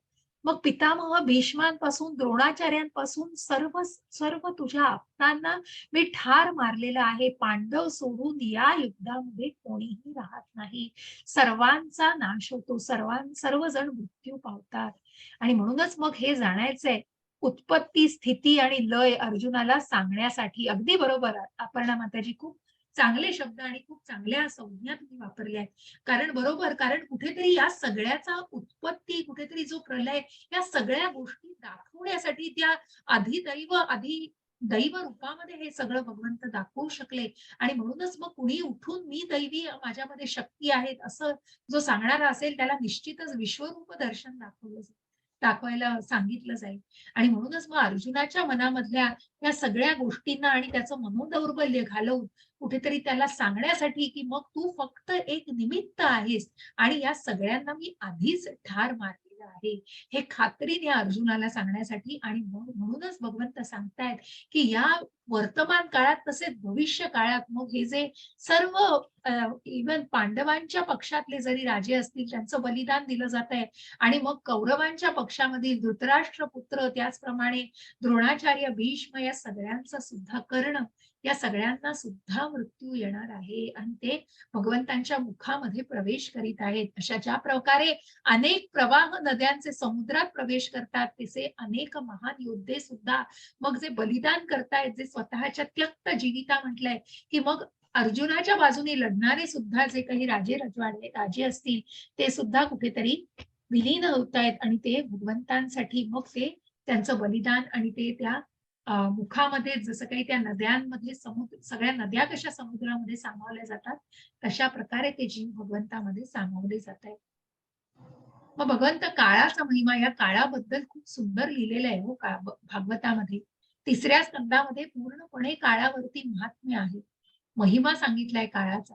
मग पितामह भीष्मांपासून, द्रोणाचार्यांपासून सर्व सर्व तुझ्या आप्तांना मी ठार मारलेलं आहे. पांडव सोडून या युद्धामध्ये कोणीही राहत नाही, सर्वांचा नाश होतो, सर्वजण मृत्यू पावतात. आणि म्हणूनच मग हे जाणायचंय, उत्पत्ती, स्थिती आणि लय अर्जुनाला सांगण्यासाठी. अगदी बरोबर, अपर्णा माताजी, खूप चांगले शब्द आणि खूप चांगल्या संज्ञा तुम्ही वापरल्या आहेत. कारण बरोबर, कारण कुठेतरी या सगळ्याचा उत्पत्ती, कुठेतरी जो प्रलय, या सगळ्या गोष्टी दाखवण्यासाठी त्या आधी दैव रूपामध्ये हे सगळं भगवंत दाखवू शकले. आणि म्हणूनच मग कुणी उठून मी दैवी, माझ्यामध्ये शक्ती आहेत असं जो सांगणारा असेल, त्याला निश्चितच विश्वरूप दर्शन दाखवायला सांगितलं जाईल. आणि म्हणूनच मग अर्जुनाच्या मनामधल्या या सगळ्या गोष्टींना आणि त्याचं मनोदौर्बल्य घालवून कुठेतरी त्याला सांगण्यासाठी की मग तू फक्त एक निमित्त आहेस आणि या सगळ्यांना मी आधीच ठार मारलेलं आहे, हे खात्रीने अर्जुनाला सांगण्यासाठी. आणि म्हणूनच भगवंत सांगतायत की या वर्तमान काळात तसेच भविष्य काळात मग हे जे सर्व इव्हन पांडवांच्या पक्षातले जरी राजे असतील, त्यांचं बलिदान दिलं जात आहे. आणि मग कौरवांच्या पक्षामधील धृतराष्ट्र पुत्र, त्याचप्रमाणे द्रोणाचार्य, भीष्म, या सगळ्यांचा सुद्धा, कर्ण, या सगळ्यांना सुद्धा मृत्यू येणार आहे आणि ते भगवंतांच्या मुखामध्ये प्रवेश करीत आहेत. अशा ज्या प्रकारे अनेक प्रवाह नद्यांचे समुद्रात प्रवेश करतात, तसे अनेक महान योद्धे सुद्धा मग जे बलिदान करतायत, जे स्वतःच्या त्यक्त जीविता म्हटलंय, की मग अर्जुनाच्या बाजूने लढणारे सुद्धा जे काही राजे असतील, ते सुद्धा कुठेतरी विलीन होत आहेत आणि ते भगवंतांसाठी मग ते त्यांचं बलिदान आणि ते त्या मुखामध्ये, जसं काही त्या नद्यांमध्ये सगळ्या नद्या कशा समुद्रामध्ये सामावल्या जातात, तशा प्रकारे ते जीव भगवंतामध्ये सामावले जात आहेत. मग भगवंत काळाचा महिमा, या काळाबद्दल खूप सुंदर लिहिलेलं आहे हो भागवतामध्ये. 3ऱ्या स्कंदामध्ये पूर्णपणे काळावरती महात्म्य आहे, महिमा सांगितलाय काळाचा.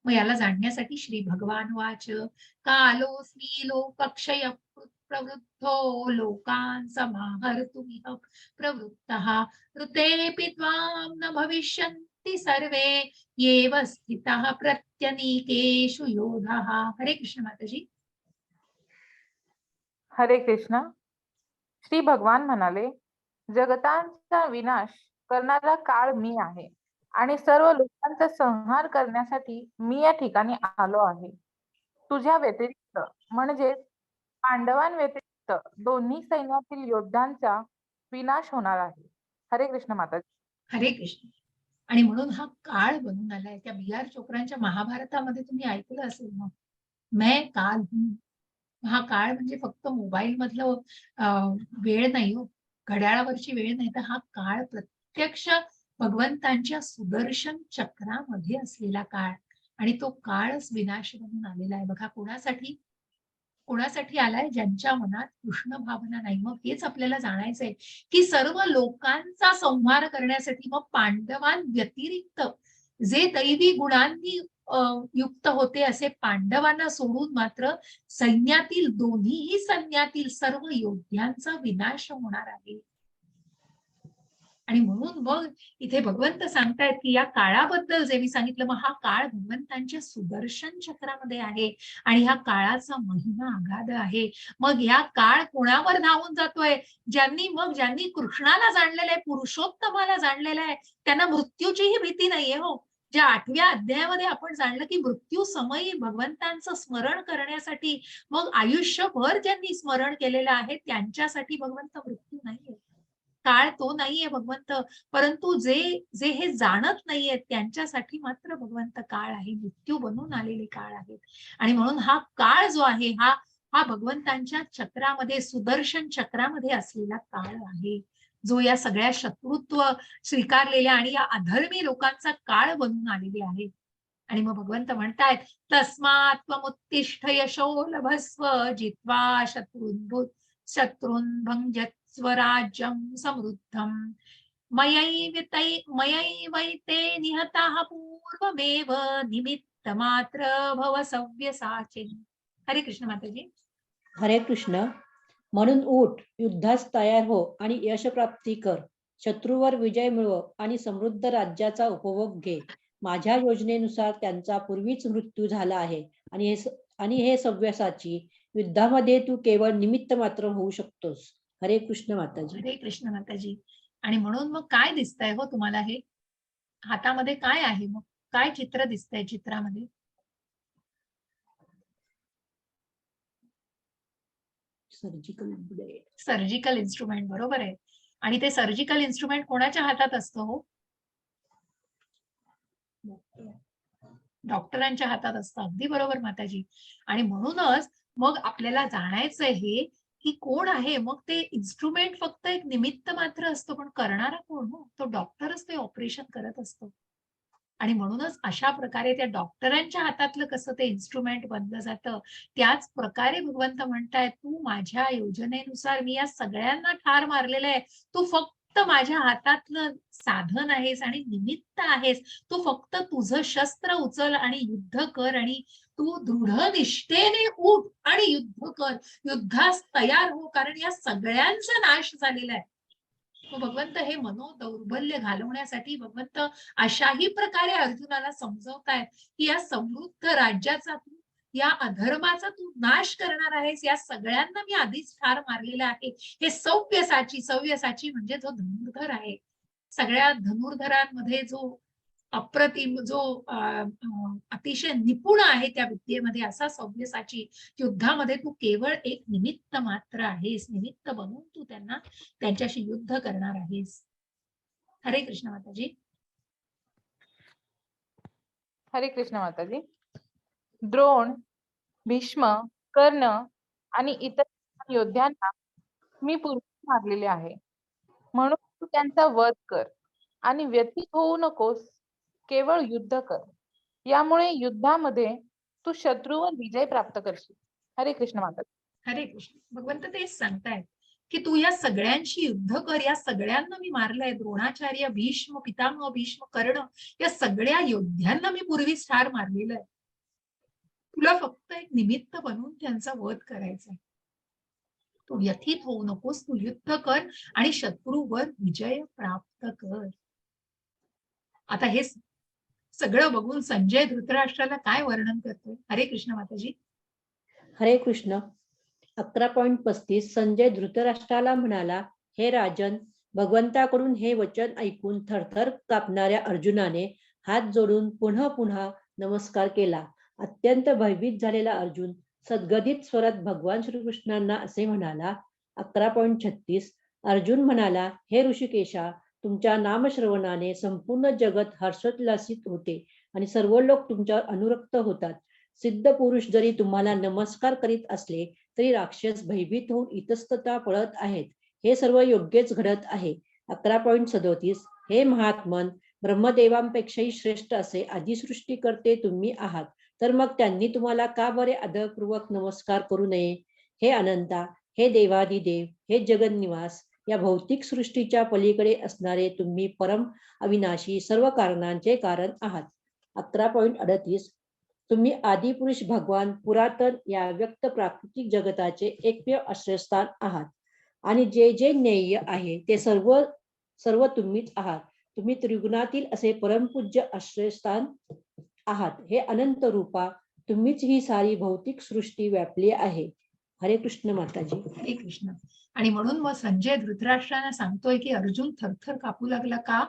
मग याला जाणण्यासाठी श्री भगवान वाच, कालोस्मी लोकक्षय प्रवृद्धो लोकान् समाहर्तुमिह प्रवृत्तः ऋतेऽपि त्वां न भविष्यन्ति सर्वे येव स्थितः प्रत्यनीकेषु योधाः. हरे कृष्ण माताजी. हरे कृष्ण. श्री भगवान म्हणाले, जगतांचा विनाश करणारा काळ मी आहे आणि सर्व लोकांचा संहार करण्यासाठी मी या ठिकाणी आलो आहे. तुझ्या व्यतिरिक्त म्हणजे पांडवांव्यतिरिक्त दोन्ही सैन्यातील योद्धांचा विनाश होणार आहे. हरे कृष्ण माताजी. हरे कृष्ण. आणि म्हणून हा काळ बनून आलाय. त्या बी आर चोप्रांच्या महाभारतामध्ये तुम्ही ऐकलं असेल ना, मैं काल हूं. हा काळ म्हणजे फक्त मोबाईल मधलं वेळ नाही हो, घड्याळावरची वेळ नाही, तर हा काळ प्रत्यक्ष भगवंतांच्या सुदर्शन चक्रामध्ये असलेला काळ आणि तो काळच विनाश बनून आलेला आहे बघा. कोणासाठी आलाय? ज्यांच्या मनात कृष्ण भावना नाही. मग हेच आपल्याला जाणायचंय की सर्व लोकांचा संहार करण्यासाठी मग पांडवांव्यतिरिक्त जे दैवी गुणांनी युक्त होते असे पांडवांना सोडून मात्र सैन्यातील दोन्हीही सैन्यातील सर्व योद्ध्यांचा विनाश होणार आहे. आणि म्हणून मग इथे भगवंत सांगतायत की या काळाबद्दल जे मी सांगितलं, मग हा काळ भगवंतांच्या सुदर्शन चक्रामध्ये आहे आणि ह्या काळाचा महिमा अगाध आहे. मग या काळ कोणावर धावून जातोय? ज्यांनी कृष्णाला जाणलेलं आहे, पुरुषोत्तमाला जाणलेलं आहे, त्यांना मृत्यूचीही भीती नाहीये हो. ज्या 8व्या अध्यायामध्ये आपण जाणलं की मृत्यू समयी भगवंतांचं स्मरण करण्यासाठी मग आयुष्यभर ज्यांनी स्मरण केलेलं आहे त्यांच्यासाठी भगवंत मृत्यू नाहीये, काळ तो नाहीये भगवंत. परंतु जे हे जाणत नाहीये त्यांच्यासाठी मात्र भगवंत काळ आहे, मृत्यू बनून आलेले काळ आहेत. आणि म्हणून हा काळ जो आहे हा भगवंतांच्या चक्रामध्ये, सुदर्शन चक्रामध्ये असलेला काळ आहे, जो या सगळ्या शत्रुत्व स्वीकारलेल्या आणि या अधर्मी लोकांचा काळ बनून आलेले आहे. आणि मग भगवंत म्हणतायत, तस्मात् त्वमुत्तिष्ठ यशो लभस्व जित्वा शत्रून् भुञ्जत् स्वराज्यं समृद्धं मयैवैते निहताः पूर्वमेव निमित्तमात्र भव सव्यसाचिन्. हरे कृष्ण माताजी. हरे कृष्ण. म्हणून उठ, युद्धास तयार हो आणि यश प्राप्ती कर. शत्रूवर विजय मिळव आणि समृद्ध राज्याचा उपभोग घे. माझ्या योजनेनुसार त्यांचा पूर्वीच मृत्यू झाला आहे आणि हे सव्यसाची, युद्धामध्ये तू केवळ निमित्त मात्र होऊ शकतोस. हरे कृष्ण माताजी. हरे कृष्ण माताजी. आणि म्हणून मग काय दिसतंय हो तुम्हाला? हे हातामध्ये काय आहे? मग काय चित्र दिसतंय चित्रामध्ये? Surgical instrument. बरोबर आहे. आणि ते सर्जिकल इन्स्ट्रुमेंट कोणाच्या हातात असतं हो? डॉक्टरांच्या हातात असतं. अगदी बरोबर माताजी. आणि म्हणूनच मग आपल्याला जाणायचं हे की कोण आहे? मग ते इन्स्ट्रुमेंट फक्त एक निमित्त मात्र असतो, पण करणारा कोण हो? तो डॉक्टरच ते ऑपरेशन करत असतो. आणि म्हणूनच अशा प्रकारे त्या डॉक्टरांच्या हातातलं कसं ते इन्स्ट्रुमेंट बनलं जातं, त्याच प्रकारे भगवंत म्हणतायत, तू माझ्या योजनेनुसार मी या सगळ्यांना ठार मारलेलं आहे. तू फक्त माझ्या हातातलं साधन आहेस आणि निमित्त आहेस. तू फक्त तुझं शस्त्र उचल आणि युद्ध कर आणि तू दृढ निष्ठेने उठ आणि युद्ध कर. युद्धास तयार हो, कारण या सगळ्यांचा नाश झालेला आहे. भगवंत हे मनोदौर्बल्य घालवण्यासाठी भगवंत अशाही प्रकारे अर्जुनाला समजवतायत की या समृद्ध राज्याचा तू, या अधर्माचा तू नाश करणार आहेस. या सगळ्यांना मी आधीच ठार मारलेलं आहे. हे सव्यसाची म्हणजे जो धनुर्धर आहे, सगळ्या धनुर्धरांमध्ये जो अप्रतिम, जो अतिशय निपुण आहे त्या विद्येमध्ये, असा सव्यसाची, युद्धामध्ये तू केवळ एक निमित्त मात्र आहेस. निमित्त बनून तू त्यांच्याशी युद्ध करणार आहेस. हरे कृष्ण माताजी. हरे कृष्ण माताजी. द्रोण, भीष्म, कर्ण आणि इतर योद्ध्यांना मी पूर्वी मारलेले आहे, म्हणून तू त्यांचा वध कर आणि व्यथित होऊ नकोस, केवळ युद्ध कर. यामुळे युद्धामध्ये तू शत्रूवर विजय प्राप्त करशील. हरे कृष्ण माताजी. हरे कृष्ण. भगवंत तेच सांगतायत की तू या सगळ्यांशी युद्ध कर. या सगळ्यांना मी मारलंय. द्रोणाचार्य, भीष्म, पितामह भीष्म, कर्ण, या सगळ्या योद्ध्यांना मी पूर्वीच ठार मारलेलं आहे. तुला फक्त एक निमित्त बनून त्यांचा वध करायचा आहे. तू व्यथित होऊ नकोस, तू युद्ध कर आणि शत्रूवर विजय प्राप्त कर. आता हे सगळं बघून संजय धृतराष्ट्राला काय वर्णन करतोय? हरे कृष्ण माताजी. हरे कृष्ण. 11.35 संजय धृतराष्ट्राला म्हणाला, हे राजन, भगवंताकडून हे वचन ऐकून थरथर कापणाऱ्या अर्जुनाने हात जोडून पुन्हा पुन्हा नमस्कार केला. अत्यंत भयभीत झालेला अर्जुन सद्गदित स्वरात भगवान श्रीकृष्णांना असे म्हणाला. 11.36 अर्जुन म्हणाला, हे ऋषिकेशा, तुमच्या नामश्रवणाने संपूर्ण जगत हर्षोल्लासित होते आणि सर्व लोक तुमच्यावर अनुरक्त होतात. सिद्ध पुरुष जरी तुम्हाला नमस्कार करीत असले तरी राक्षस भयभीत होऊन इतस्ततः पळत आहेत. हे सर्व योग्यच घडत आहे. 11.37 हे महात्मन, ब्रह्मदेवांपेक्षाही श्रेष्ठ असे आदिसृष्टीकर्ते तुम्ही आहात, तर मग त्यांनी तुम्हाला का बरे आदरपूर्वक नमस्कार करू नये? हे अनंता, हे देवादिदेव, हे जगन्निवास, या भौतिक सृष्टीच्या पलीकडे असणारे तुम्ही परम अविनाशी सर्व कारणांचे कारण आहात. 11.38 तुम्ही आदिपुरुष भगवान पुरातन या व्यक्त प्राकृतिक जगताचे एकमेव आश्रयस्थान आहात आणि जे जे ज्ञेय आहे ते सर्व सर्व तुम्हीच आहात. तुम्ही त्रिगुणातील असे परमपूज्य आश्रयस्थान आहात. हे अनंत रूपा, तुम्हीच ही सारी भौतिक सृष्टी व्यापली आहे. हरे कृष्ण माताजी. हरे कृष्ण. आणि म्हणून मग संजय धृतराष्ट्रांना सांगतोय की अर्जुन थरथर कापू लागला का?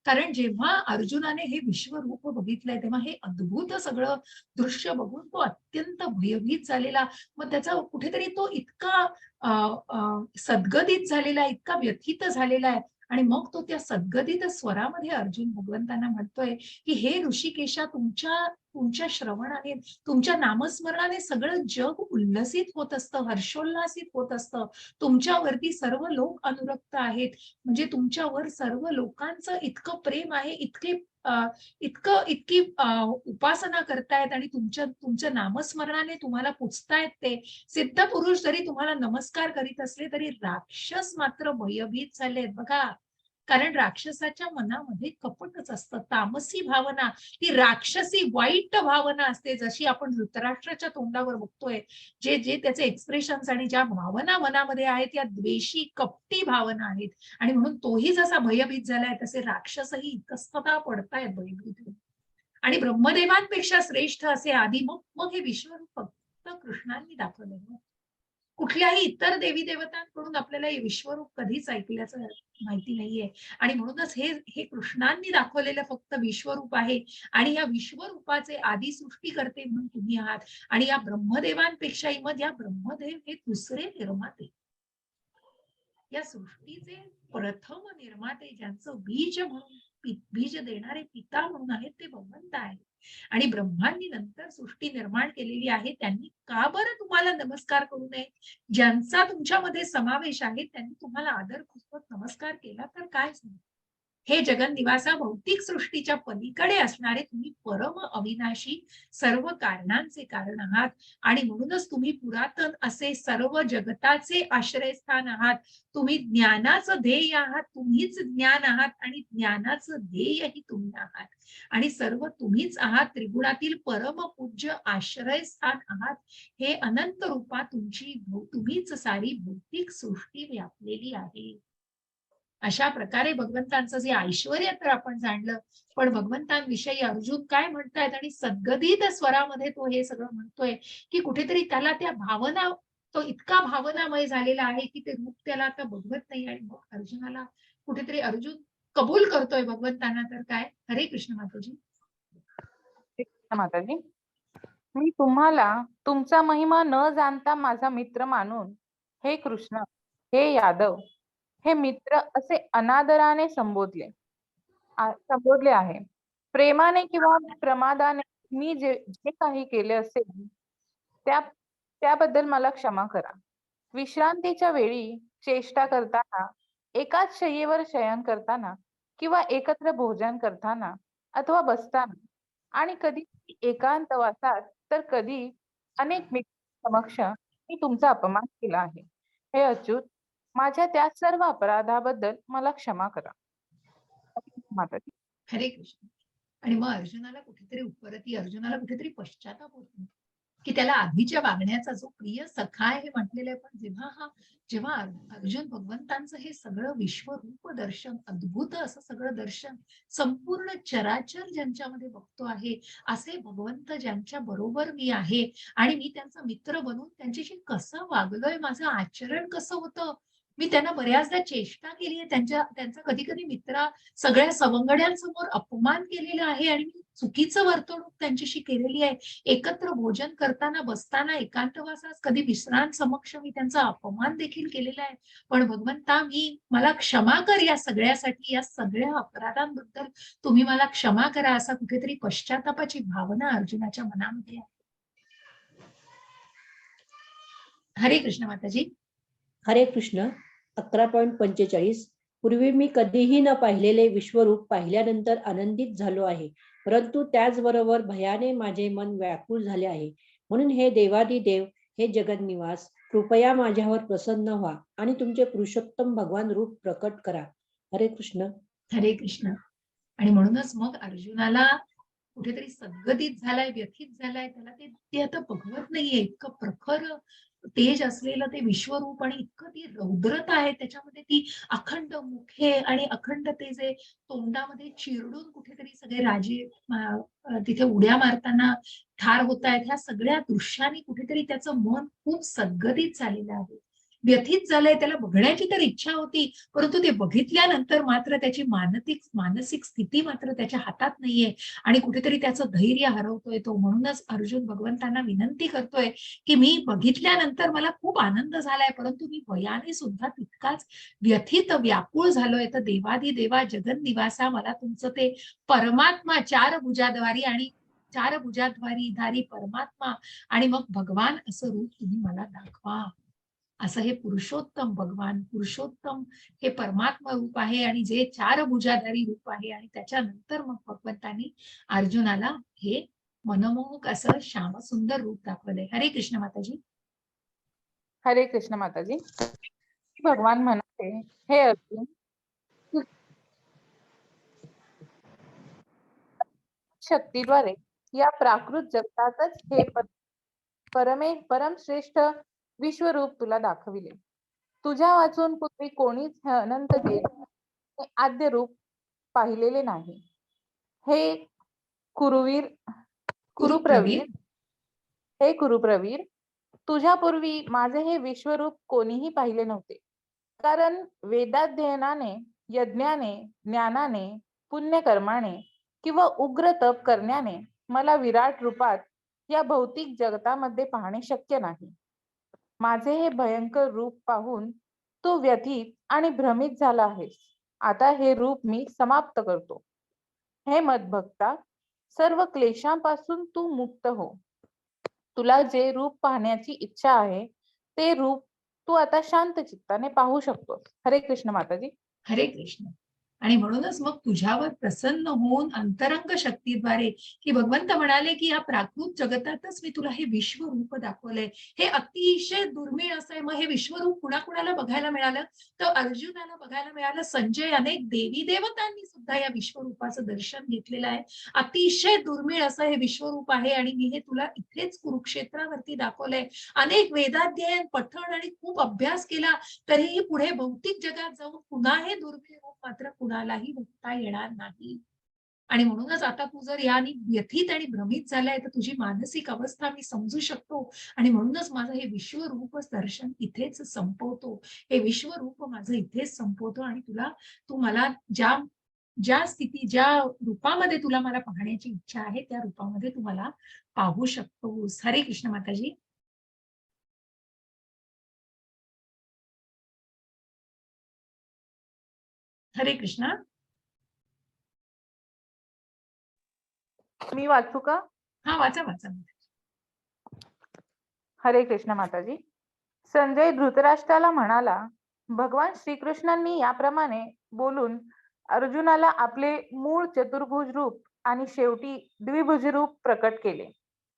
कारण जेव्हा अर्जुनाने हे विश्वरूप बघितलंय तेव्हा हे अद्भुत सगळं दृश्य बघून तो अत्यंत भयभीत झालेला. मग त्याचा कुठेतरी तो इतका सद्गदित झालेला, इतका व्यथित झालेला आहे. आणि मग तो त्या सद्गदित स्वरामध्ये अर्जुन भगवंतांना म्हणतोय की हे ऋषिकेशा, तुमच्या श्रवणाने, तुमच्या नामस्मरणाने सगळं जग उल्लसित होत असतं, हर्षोल्लासित होत असतं. तुमच्यावरती सर्व लोक अनुरक्त आहेत, म्हणजे तुमच्यावर सर्व लोकांचं इतकं प्रेम आहे, इतकी उपासना करतायत आणि तुमच्या नामस्मरणाने तुम्हाला पुजतायत. ते सिद्ध पुरुष जरी तुम्हाला नमस्कार करीत असले तरी राक्षस मात्र भयभीत झालेत बघा. कारण राक्षसाच्या मनामध्ये कपटच असतं, तामसी भावना, ती राक्षसी वाईट भावना असते, जशी आपण धृतराष्ट्राच्या तोंडावर बघतोय. जे जे त्याचे एक्सप्रेशन्स आणि ज्या भावना मनामध्ये आहेत या द्वेषी कपटी भावना आहेत. आणि म्हणून तोही जसा भयभीत झालाय तसे राक्षसही इतस्तता पडतायत भयभीत. आणि ब्रह्मदेवांपेक्षा श्रेष्ठ असे आधी मग हे विश्वरूप फक्त कृष्णांनी दाखवलं. कुठल्याही इतर देवी देवतांकडून आपल्याला हे विश्वरूप कधीच ऐकल्याचं माहिती नाहीये. आणि म्हणूनच हे कृष्णांनी दाखवलेलं फक्त विश्वरूप आहे. आणि या विश्वरूपाचे आदी सृष्टीकर्ते म्हणून तुम्ही आहात. आणि या ब्रह्मदेवांपेक्षाही मग या ब्रह्मदेव हे दुसरे निर्माते, या सृष्टीचे प्रथम निर्माते, ज्यांचं बीज म्हणून बीज देणारे पिता म्हणून आहेत ते भगवंत आहेत. आणि ब्रह्मांनी नंतर सृष्टी निर्माण केलेली आहे. त्यांनी का बरं तुम्हाला नमस्कार करू नये? ज्यांचा तुमच्यामध्ये समावेश आहे त्यांनी तुम्हाला आदरपूर्वक नमस्कार केला तर काय झालं? हे जगन्निवासा, भौतिक सृष्टीच्या पलीकडे असणारे तुम्ही परम अविनाशी सर्व कारणांचे कारण आहात. आणि म्हणूनच तुम्ही पुरातन असे सर्व जगताचे आश्रयस्थान आहात. तुम्ही ज्ञानाचं ध्येय आहात, तुम्हीच ज्ञान आहात आणि ज्ञानाचं ध्येयही तुम्ही आहात. आणि सर्व तुम्हीच आहात, त्रिगुणातील परम पूज्य आश्रयस्थान आहात. हे अनंत रूपा तुम्हीच सारी भौतिक सृष्टी व्यापलेली आहे. अशा प्रकारे भगवंतांचं जे ऐश्वर्य तर आपण जाणलं, पण भगवंतांविषयी अर्जुन काय म्हणतायत आणि सद्गदित स्वरामध्ये तो हे सगळं म्हणतोय की कुठेतरी त्याला त्या भावना, तो इतका भावनामय झालेला आहे की ते रूप त्याला आता बघवत नाही. आणि मग अर्जुनाला कुठेतरी अर्जुन कबूल करतोय भगवंतांना. तर काय, हरे कृष्ण माताजी. माताजी, मी तुम्हाला तुमचा महिमा न जाणता माझा मित्र मानून हे कृष्ण, हे यादव, हे मित्र असे अनादराने संबोधले आहे. प्रेमाने किंवा प्रमादाने मी जे काही केले असेल त्याबद्दल मला क्षमा करा. विश्रांतीच्या वेळी चेष्टा करताना, एकाच शय्येवर शयन करताना किंवा एकत्र भोजन करताना अथवा बसताना आणि कधी एकांतवासात तर कधी अनेक मित्र समक्ष मी तुमचा अपमान केला आहे. हे अच्युत, माझ्या त्या सर्व अपराधाबद्दल मला क्षमा करा. माताजी. हरे कृष्ण. आणि मग अर्जुनाला कुठेतरी पश्चाताप होतो की त्याला आधीच्या वागण्याचा जो प्रिय सखा आहे म्हटलेलं आहे, पण जेव्हा अर्जुन भगवंतांचं हे सगळं विश्वरूप दर्शन, अद्भुत असं सगळं दर्शन, संपूर्ण चराचर ज्यांच्यामध्ये बघतो आहे, असे भगवंत ज्यांच्या बरोबर मी आहे आणि मी त्यांचा मित्र बनून त्यांच्याशी कसं वागलोय, माझं आचरण कसं होतं, मी त्यांना बऱ्याचदा चेष्टा केली आहे, त्यांचा कधी कधी सगळ्या सवंगड्यांसमोर अपमान केलेला आहे आणि मी चुकीचं वर्तणूक त्यांच्याशी केलेली आहे. एकत्र भोजन करताना, बसताना, एकांतवासात कधी विश्रांत समक्ष मी त्यांचा अपमान देखील केलेला आहे. पण भगवंता, मला क्षमा कर या सगळ्यासाठी, या सगळ्या अपराधांबद्दल तुम्ही मला क्षमा करा, असा कुठेतरी पश्चातापाची भावना अर्जुनाच्या मनामध्ये आहे. हरे कृष्ण माताजी. हरे कृष्ण. 11.45 पूर्वी मी कधीही न पाहिलेले विश्वरूप पाहिल्यानंतर आनंदित झालो आहे, परंतु त्याचबरोबर भयाने माझे मन व्याकुळ झाले आहे. म्हणून हे देवादिदेव, हे जगन्निवास, कृपया माझ्यावर प्रसन्न व्हा आणि तुमचे पुरुषोत्तम भगवान रूप प्रकट करा. हरे कृष्ण. हरे कृष्ण. आणि म्हणूनच मग अर्जुनाला कुठेतरी सद्गतीत झालाय, व्यथित झालाय, त्याला ते आता बघवत नाहीये. इतकं प्रखर तेज असलेलं ते विश्वरूप आणि इतकं ती रौद्रता आहे त्याच्यामध्ये, ती अखंड मुखे आणि अखंड ते जे तोंडामध्ये चिरडून कुठेतरी सगळे राजे तिथे उड्या मारताना ठार होत आहेत. ह्या सगळ्या दृश्यांनी कुठेतरी त्याचं मन खूप सद्गतीत झालेलं आहे, व्यथित झालंय. त्याला बघण्याची तर इच्छा होती, परंतु ते बघितल्यानंतर मात्र त्याची मानसिक स्थिती मात्र त्याच्या हातात नाहीये आणि कुठेतरी त्याचं धैर्य हरवतोय तो. म्हणूनच अर्जुन भगवंतांना विनंती करतोय की मी बघितल्यानंतर मला खूप आनंद झालाय, परंतु मी वयाने सुद्धा तितकाच व्यथित व्याकुळ झालोय. तर देवादिदेवा जगन्निवासा, मला तुमचं ते परमात्मा चार भुजाद्वारी धारी परमात्मा आणि मग भगवान असं रूप तुम्ही मला दाखवा. असं हे पुरुषोत्तम भगवान, पुरुषोत्तम हे परमात्मा रूप आहे आणि जे चार भुजाधारी रूप आहे. आणि त्याच्यानंतर मग भगवंतांनी अर्जुनाला हे मनमोहक असं श्यामसुंदर रूप दाखवलंय. हरे कृष्ण माताजी. हरे कृष्ण माताजी. भगवान म्हणाले, हे अर्जुन, शक्तीद्वारे या प्राकृत जगतातच हे परमश्रेष्ठ विश्वरूप तुला दाखविले. तुझ्या वाचून पूर्वी कोणीच हे अनंत तेज आद्य रूप पाहिलेले नाही. हे कुरुप्रवीर, हे कुरुप्रवीर, तुझ्यापूर्वी माझे हे विश्वरूप कोणीही पाहिले नव्हते. कारण वेदाध्ययनाने, यज्ञाने, ज्ञानाने, पुण्यकर्माने किंवा उग्र तप करण्याने मला विराट रूपात या भौतिक जगतामध्ये पाहणे शक्य नाही. माझे हे भयंकर रूप पाहून तू व्यथित आणि भ्रमित झाला आहेस. आता हे रूप मी समाप्त करतो. हे मदभक्ता, सर्व क्लेशांपासून तू मुक्त हो. तुला जे रूप पाहण्याची इच्छा आहे ते रूप तू आता शांत चित्ताने पाहू शकतोस. हरे कृष्ण माताजी. हरे कृष्ण. आणि म्हणूनच मग तुझ्यावर प्रसन्न होऊन अंतरंग शक्तीद्वारे, की भगवंत म्हणाले की या प्राकृत जगतातच मी तुला हे विश्वरूप दाखवलंय. हे अतिशय दुर्मिळ असं आहे. मग हे विश्वरूप कुणाकुणाला बघायला मिळालं? तर अर्जुनाला बघायला मिळालं. संजय, अनेक देवी देवतांनी सुद्धा या विश्वरूपाचं दर्शन घेतलेलं आहे. अतिशय दुर्मिळ असं हे विश्वरूप आहे आणि मी हे तुला इथेच कुरुक्षेत्रावरती दाखवलंय. अनेक वेदाध्ययन, पठण आणि खूप अभ्यास केला तरीही पुढे भौतिक जगात जाऊन पुन्हा हे दुर्मिळ रूप मात्र कुणालाही बघता येणार नाही. आणि म्हणूनच आता तू जर यानी व्यथित आणि भ्रमित झालाय तर तुझी मानसिक अवस्था मी समजू शकतो. आणि म्हणूनच माझं हे विश्वरूप दर्शन इथेच संपवतो. हे विश्वरूप माझं इथेच संपवतो आणि तू मला ज्या स्थिती, ज्या रूपामध्ये तुला मला पाहण्याची इच्छा आहे त्या रूपामध्ये तू मला पाहू शकतोस. हरे कृष्ण माताजी. हरे कृष्ण. मी वाचू का? हा, वाचा वाचा. हरे कृष्ण माताजी. संजय धृतराष्ट्राला म्हणाला, भगवान श्रीकृष्णांनी याप्रमाणे बोलून अर्जुनाला आपले मूळ चतुर्भुज रूप आणि शेवटी द्विभुज रूप प्रकट केले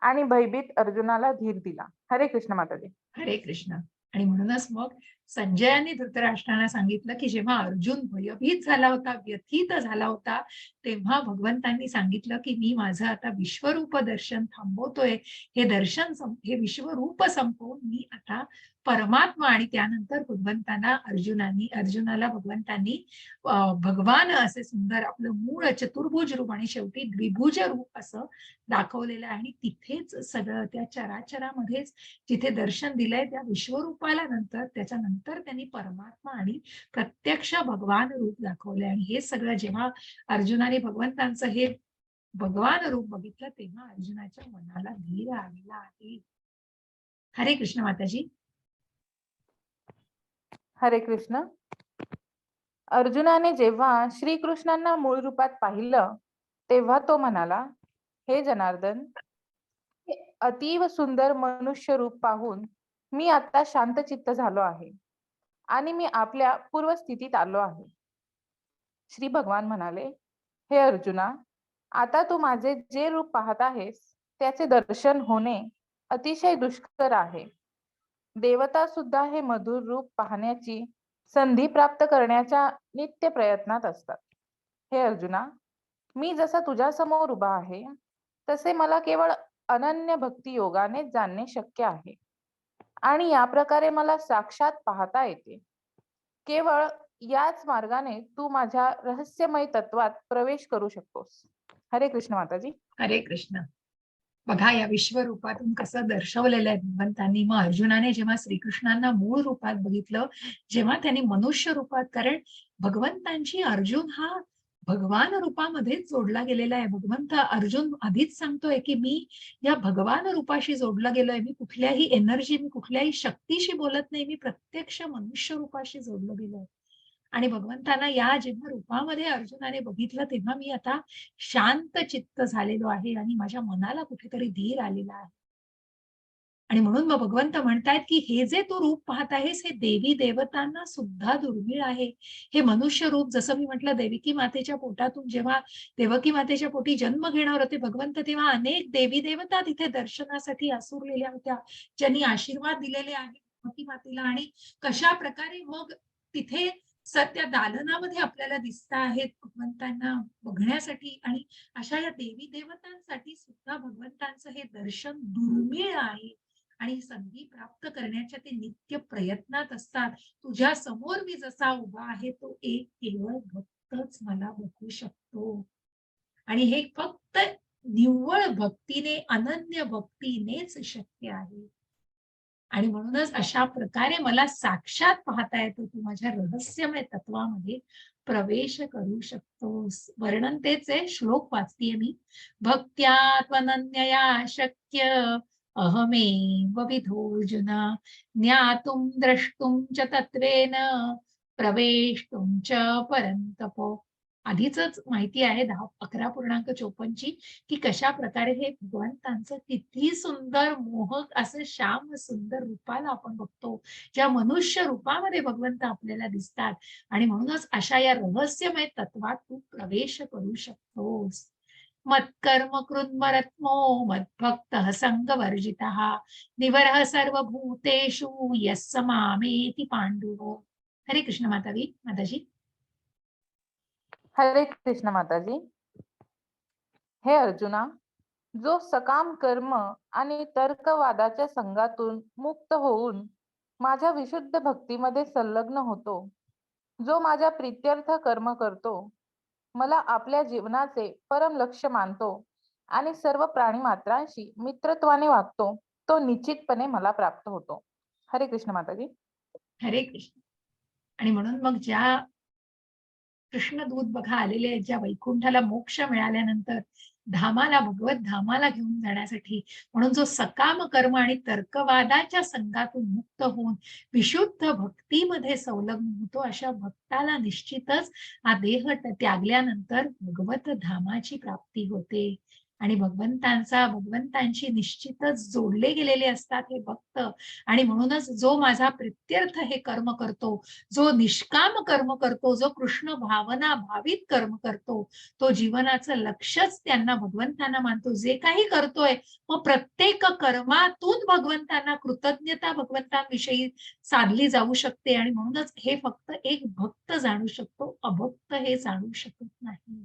आणि भयभीत अर्जुनाला धीर दिला. हरे कृष्ण माताजी. हरे कृष्ण. आणि म्हणूनच मग संजयाने धृतराष्ट्राला सांगितलं की जेव्हा अर्जुन भयभीत झाला होता, व्यथित झाला होता, तेव्हा भगवंतांनी सांगितलं की मी माझं आता विश्वरूप दर्शन थांबवतोय. हे विश्वरूप संपवून मी आता परमात्मा, आणि त्यानंतर अर्जुनाला भगवंतांनी भगवान असे सुंदर आपलं मूळ चतुर्भुज रूप आणि शेवटी द्विभुज रूप असं दाखवलेलं आहे. आणि तिथेच सगळं त्या चराचरामध्येच जिथे दर्शन दिलंय त्या विश्वरूपाला नंतर, त्याच्यानंतर त्यांनी परमात्मा आणि प्रत्यक्ष भगवान रूप दाखवलंय. आणि हे सगळं जेव्हा अर्जुनाने भगवंतांचं हे भगवान रूप बघितलं तेव्हा अर्जुनाच्या मनाला धीर आलेला आहे. हरे कृष्ण माताजी. हरे कृष्ण. अर्जुनाने जेव्हा श्रीकृष्णांना मूळ रूपात पाहिलं तेव्हा तो म्हणाला, हे जनार्दन, हे अतीव सुंदर मनुष्य रूप पाहून मी आता शांतचित्त झालो आहे आणि मी आपल्या पूर्वस्थितीत आलो आहे. श्री भगवान म्हणाले, हे अर्जुना, आता तू माझे जे रूप पाहत आहेस त्याचे दर्शन होणे अतिशय दुष्कर आहे. देवता सुद्धा हे मधुर रूप पाहण्याची संधी प्राप्त करण्याच्या नित्य प्रयत्नात असतात. हे अर्जुना, मी जसा तुझ्या समोर उभा आहे तसे मला केवळ अनन्य भक्ती योगाने जाणणे शक्य आहे आणि या प्रकारे मला साक्षात पाहता येते. केवळ याच मार्गाने तू माझ्या रहस्यमय तत्वात प्रवेश करू शकतोस. हरे कृष्ण माताजी. हरे कृष्ण. बघा या विश्वरूपातून कसं दर्शवलेलं आहे भगवंतांनी. मग अर्जुनाने जेव्हा श्रीकृष्णांना मूळ रूपात बघितलं, जेव्हा त्यांनी मनुष्य रूपात, कारण भगवंतांची अर्जुन हा भगवान रूपामध्येच जोडला गेलेला आहे. भगवंत अर्जुन आधीच सांगतोय की मी या भगवान रूपाशी जोडला गेलोय. मी कुठल्याही एनर्जी, मी कुठल्याही शक्तीशी बोलत नाही, मी प्रत्यक्ष मनुष्य रूपाशी जोडलं गेलोय. आणि भगवंतांना या जेव्हा रूपामध्ये अर्जुनाने बघितलं तेव्हा मी आता शांत चित्त झालेलो आहे आणि माझ्या मनाला कुठेतरी धीर आलेला आहे. आणि म्हणून मग भगवंत म्हणतायत की हे जे तू रूप पाहत आहेस हे देवी देवतांना सुद्धा दुर्मिळ आहे. हे मनुष्य रूप, जसं मी म्हटलं देवकी मातेच्या पोटातून जेव्हा देवकी मातेच्या पोटी जन्म घेणार होते भगवंत, तेव्हा अनेक देवी देवता तिथे दर्शनासाठी आसुरलेल्या होत्या, ज्यांनी आशीर्वाद दिलेले आहेत देवकी मातेला. आणि कशा प्रकारे मग तिथे त्या दालनामध्ये आपल्याला दिसत आहेत भगवंतांना बघण्यासाठी. आणि अशा या देवी देवतांसाठी सुद्धा भगवंतांचं हे दर्शन दुर्मिळ आहे आणि संधी प्राप्त करण्याच्या ते नित्य प्रयत्नात असतात. तुझ्या समोर मी जसा उभा आहे तो एक केवळ भक्तच मला बघू शकतो आणि हे फक्त निव्वळ भक्तीने, अनन्य भक्तीनेच शक्य आहे. आणि म्हणूनच अशा प्रकारे मला साक्षात पाहता येतं, तू माझ्या रहस्यमय तत्वामध्ये प्रवेश करू शकतोस. वर्णन तेच आहे, श्लोक वाचतीये मी. भक्त्या त्वनन्यया शक्य अहमेव विधोऽर्जुन ज्ञातुं द्रष्टुं च तत्त्वेन प्रवेष्टुं च परन्तप. आधीच माहिती आहे 11.54 की कशा प्रकारे हे भगवंतांचं किती सुंदर मोहक असं श्याम सुंदर रूपाला आपण बघतो, ज्या मनुष्य रूपामध्ये भगवंत आपल्याला दिसतात. आणि म्हणूनच अशा या रहस्यमय तत्वात तू प्रवेश करू शकतोस. मत्कर्म कृन्मरत्मो मद्भक्तः संगवर्जितः निवरः सर्वभूतेषु यस्य मामेति पांडुरंग. हरे कृष्ण माताजी. हरे कृष्ण माताजी. हे अर्जुना, जो सकाम कर्म आणि तर्कवादाच्या संघातून मुक्त होऊन माझ्या विशुद्ध भक्तीमध्ये संलग्न होतो, जो माझ्या प्रीत्यर्थ कर्म करतो, मला आपल्या जीवनाचे परम लक्ष्य मानतो आणि सर्व प्राणी मात्रांशी मित्रत्वाने वागतो, तो निश्चितपणे मला प्राप्त होतो. हरे कृष्ण माताजी. हरे कृष्ण. आणि म्हणून मग ज्या कृष्णदूत बघा आलेले आहेत, ज्या वैकुंठाला मोक्ष मिळाल्यानंतर धामाला, भगवत धामाला घेऊन जाण्यासाठी, म्हणून जो सकाम कर्म आणि तर्कवादाच्या संघातून मुक्त होऊन विशुद्ध भक्तीमध्ये संलग्न होतो, अशा भक्ताला निश्चितच हा देह त्यागल्यानंतर भगवत धामाची प्राप्ती होते. आणि भगवंतांशी निश्चितच जोडले गेलेले असतात हे भक्त. आणि म्हणूनच जो माझा प्रीत्यर्थ हे कर्म करतो, जो निष्काम कर्म करतो, जो कृष्ण भावना भावित कर्म करतो, तो जीवनाचं लक्ष्यच त्यांना भगवंतांना मानतो. जे काही करतोय मग प्रत्येक कर्मातून भगवंतांना कृतज्ञता भगवंतांविषयी साधली जाऊ शकते. आणि म्हणूनच हे फक्त एक भक्त जाणू शकतो, अभक्त हे जाणू शकत नाही.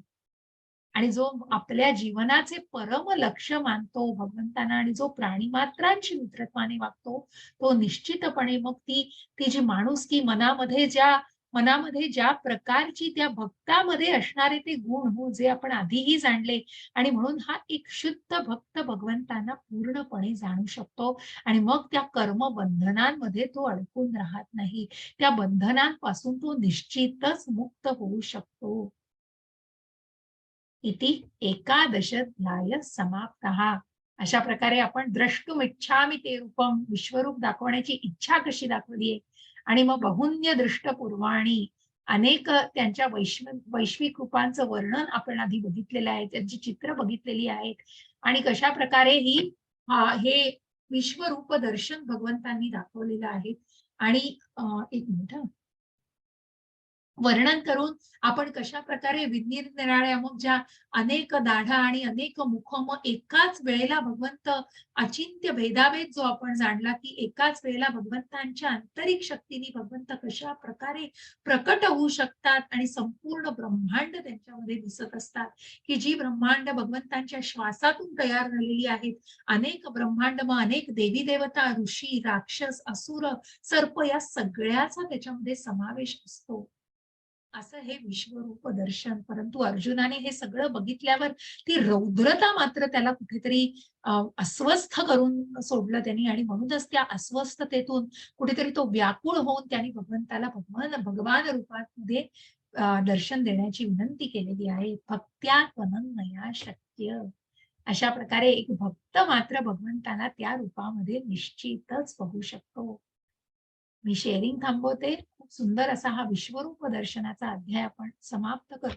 आणि जो आपल्या जीवनाचे परम लक्ष्य मानतो भगवंतांना आणि जो प्राणीमात्रांशी मित्रत्वाने वागतो, तो निश्चितपणे मग ती जी माणुसकी मनामध्ये ज्या प्रकारची त्या भक्तामध्ये असणारे ते गुण हो, जे आपण आधीही जाणले. आणि म्हणून हा एक शुद्ध भक्त भगवंतांना पूर्णपणे जाणू शकतो. आणि मग त्या कर्म बंधनांमध्ये तो अडकून राहत नाही, त्या बंधनांपासून तो निश्चितच मुक्त होऊ शकतो. इति 11 समाप्तः. अशा प्रकारे आपण द्रष्टुमिच्छामि ते रूपम, विश्वरूप दाखवण्याची इच्छा कशी दाखवली आहे. आणि मग बहुन्य दृष्टपूर्वाणी, अनेक त्यांच्या वैश्विक रूपांचं वर्णन आपण आधी बघितलेलं आहे, त्यांची चित्र बघितलेली आहेत. आणि कशा प्रकारे हे विश्वरूप दर्शन भगवंतांनी दाखवलेलं आहे. आणि एक मिनिट, वर्णन करून आपण कशा प्रकारे निरनिराळ्या मग ज्या अनेक दाढा आणि अनेक मुख मग एकाच वेळेला भगवंत अचिंत्य भेदाभेद जो आपण जाणला की एकाच वेळेला भगवंतांच्या आंतरिक शक्तीने भगवंत कशा प्रकारे प्रकट होऊ शकतात आणि संपूर्ण ब्रह्मांड त्यांच्यामध्ये दिसत असतात की जी ब्रह्मांड भगवंतांच्या श्वासातून तयार झालेली आहेत. अनेक ब्रह्मांड मग अनेक देवी देवता, ऋषी, राक्षस, असुर, सर्प या सगळ्याचा त्याच्यामध्ये समावेश असतो. असं हे विश्वरूप दर्शन. परंतु अर्जुनाने हे सगळं बघितल्यावर ती रौद्रता मात्र त्याला कुठेतरी अस्वस्थ करून सोडलं त्यांनी आणि म्हणूनच त्या अस्वस्थतेतून कुठेतरी तो व्याकुळ होऊन त्यांनी भगवंताला भगवान रूपामध्ये दर्शन देण्याची विनंती केलेली आहे. भक्त्या त्वनन्नया शक्य. अशा प्रकारे एक भक्त मात्र भगवंताला त्या रूपामध्ये निश्चितच बघू शकतो. मी शेअरिंग थांबवते. खूप सुंदर असा हा विश्वरूप दर्शनाचा अध्याय आपण समाप्त करतो.